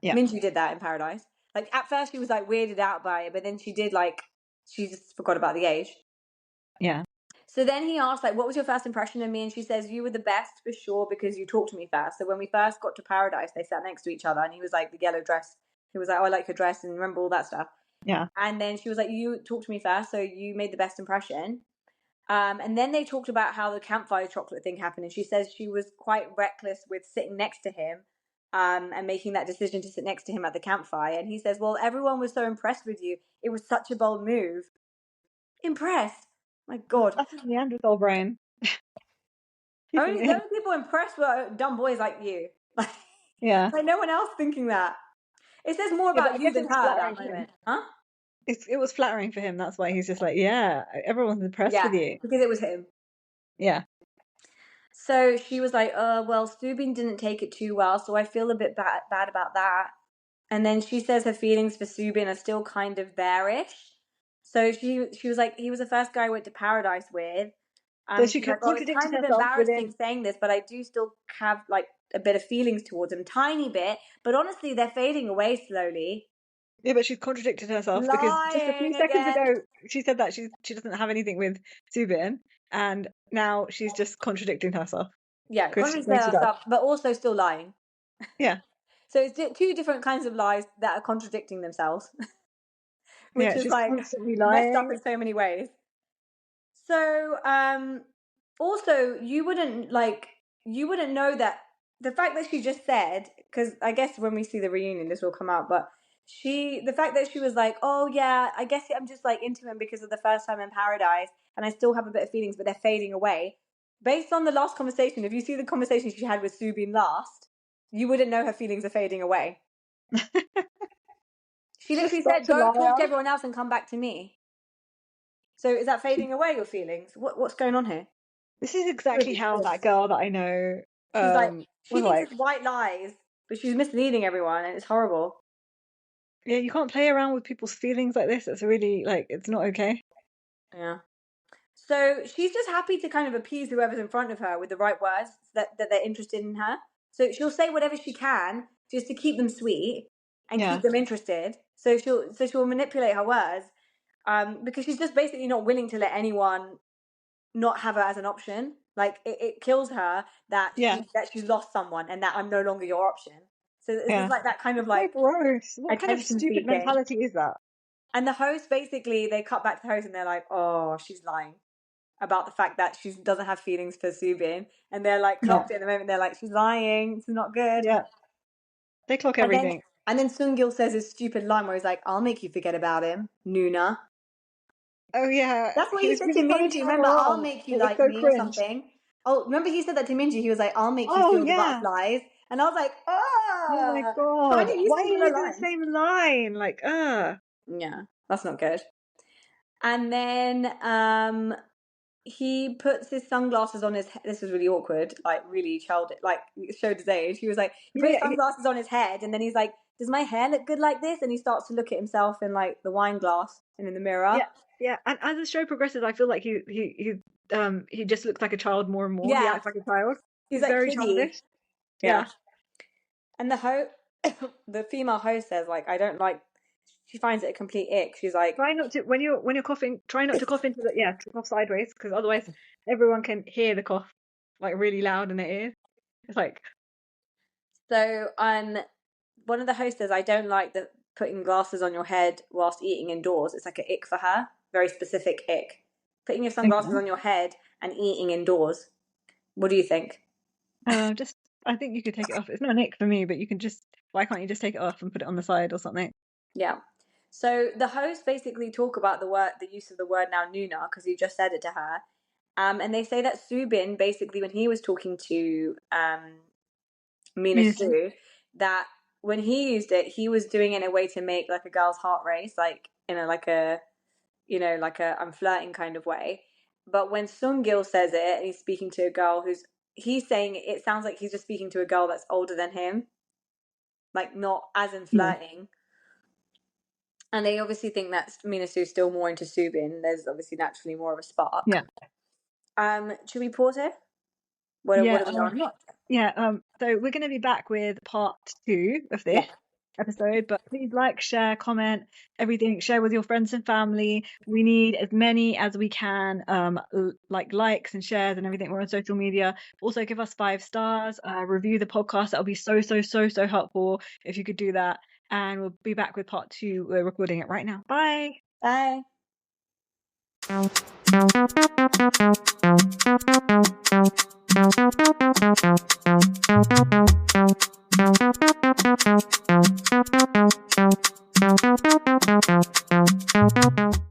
yeah, Minji did that in Paradise. Like, at first she was like weirded out by it, but then she just forgot about the age. yeah, So then he asked, like, what was your first impression of me? And she says, you were the best for sure because you talked to me first. So when we first got to Paradise, they sat next to each other and he was like, the yellow dress. He was like, oh, I like your dress and remember all that stuff. yeah. And then she was like, you talked to me first, so you made the best impression. And then they talked about how the campfire chocolate thing happened. And she says she was quite reckless with sitting next to him and making that decision to sit next to him at the campfire. And he says, well, everyone was so impressed with you. It was such a bold move. Impressed? My God. That's his Neanderthal brain kicking The in. only people impressed were dumb boys like you. Yeah, Like no one else thinking that. It says more yeah, but I about you guess it than was her, that flattering for him. moment. Huh? It was flattering for him. That's why he's just like, yeah, everyone's impressed Yeah, with you. because it was him. Yeah, So she was like, well, Subin didn't take it too well, so I feel a bit bad about that. And then she says her feelings for Subin are still kind of there-ish. So she was like, he was the first guy I went to Paradise with. so she She's like, oh, it's contradicted kind of herself embarrassing within. saying this, but I do still have like a bit of feelings towards him, tiny bit. But honestly, they're fading away slowly. Yeah, but she's contradicted herself because just a few Lying seconds again. ago she said that she doesn't have anything with Subin, and now she's just contradicting herself Yeah, because she contradicting claims she does. herself, but also still lying. Yeah, So it's two different kinds of lies that are contradicting themselves, which yeah, is she's like constantly messed up lying. in so many ways. So also you wouldn't know that the fact that she just said, because I guess when we see the reunion this will come out, but the fact that she was like, oh yeah, I guess I'm just like into him because of the first time in Paradise and I still have a bit of feelings but they're fading away. Based on the last conversation, if you see the conversation she had with Subin last, you wouldn't know her feelings are fading away. She She's literally said, such a go talk to liar. everyone else and come back to me. So is that She, fading away your feelings? What's going on here? this is exactly how Ridiculous. that girl that I know She's like, she was thinks like. it's white lies, but she's misleading everyone, and it's horrible. Yeah, you can't play around with people's feelings like this. It's really like it's not okay. Yeah. So she's just happy to kind of appease whoever's in front of her with the right words that they're interested in her. So she'll say whatever she can just to keep them sweet and Yeah, keep them interested. So she'll manipulate her words, because she's just basically not willing to let anyone not have her as an option. Like it kills her that yeah, she's lost someone and that I'm no longer your option. So it's yeah. like that kind of So like gross. What kind of attention stupid seeking. mentality is that? And the host basically they cut back to the host and they're like, oh, she's lying about the fact that she doesn't have feelings for Subin, and they're like Yeah, clocked it at the moment. They're like, she's lying. It's not good. yeah. They clock And then everything. Seung-il says his stupid line where he's like, I'll make you forget about him, Nuna. Oh yeah, That's what he he was said to really trying Minji. to turn Remember, her I'll on. make you It was like so me or cringe. something. Oh, remember he said that to Minji. He was like, I'll make you Oh feel the yeah, butterflies. And I was like, Oh my trying God. to use Why are you similar using the lines. same line? Like, Yeah, that's not good. And then he puts his sunglasses on his head. This was really awkward, like really childish, like it showed his age. He was like, he put his yeah, sunglasses on his head, and then he's like, does my hair look good like this? And he starts to look at himself in like the wine glass and in the mirror. yeah, yeah. And as the show progresses, I feel like he just looks like a child more and more. He Yeah, acts like a child. he's He's like very kiddie. childish. Yeah. Yeah. And the female host says like, I don't like. She finds it a complete ick. She's like, Try not to when you're coughing. Try not to cough into the to cough sideways because otherwise everyone can hear the cough like really loud in their ears. It's like so one of the hosts says, I don't like the putting glasses on your head whilst eating indoors. It's like an ick for her. Very specific ick. Putting your sunglasses okay. on your head and eating indoors. What do you think? Just I think you could take it off. It's not an ick for me, but you can just why can't you just take it off and put it on the side or something? Yeah. So the hosts basically talk about the use of the word now Nuna, because you just said it to her. And they say that Subin, basically, when he was talking to Mina-sue. Mina-sue, that when he used it, he was doing it in a way to make like a girl's heart race, like in a like a like a I'm flirting kind of way. But when Seung-il says it, and he's speaking to a girl he's saying it sounds like he's just speaking to a girl that's older than him, like not as in Yeah. flirting. And they obviously think that Mina-sue's still more into Subin. There's obviously naturally more of a spark. Yeah. Should we pause here? What Yeah, are we on? not yeah, so we're gonna be back with part 2 of this Yeah. episode, but please like, share, comment, everything, share with your friends and family. We need as many as we can, like likes and shares and everything. We're on social media. Also give us 5 stars, review the podcast. That would be so, so, so, so helpful if you could do that. And we'll be back with part 2. We're recording it right now. Bye. Bye.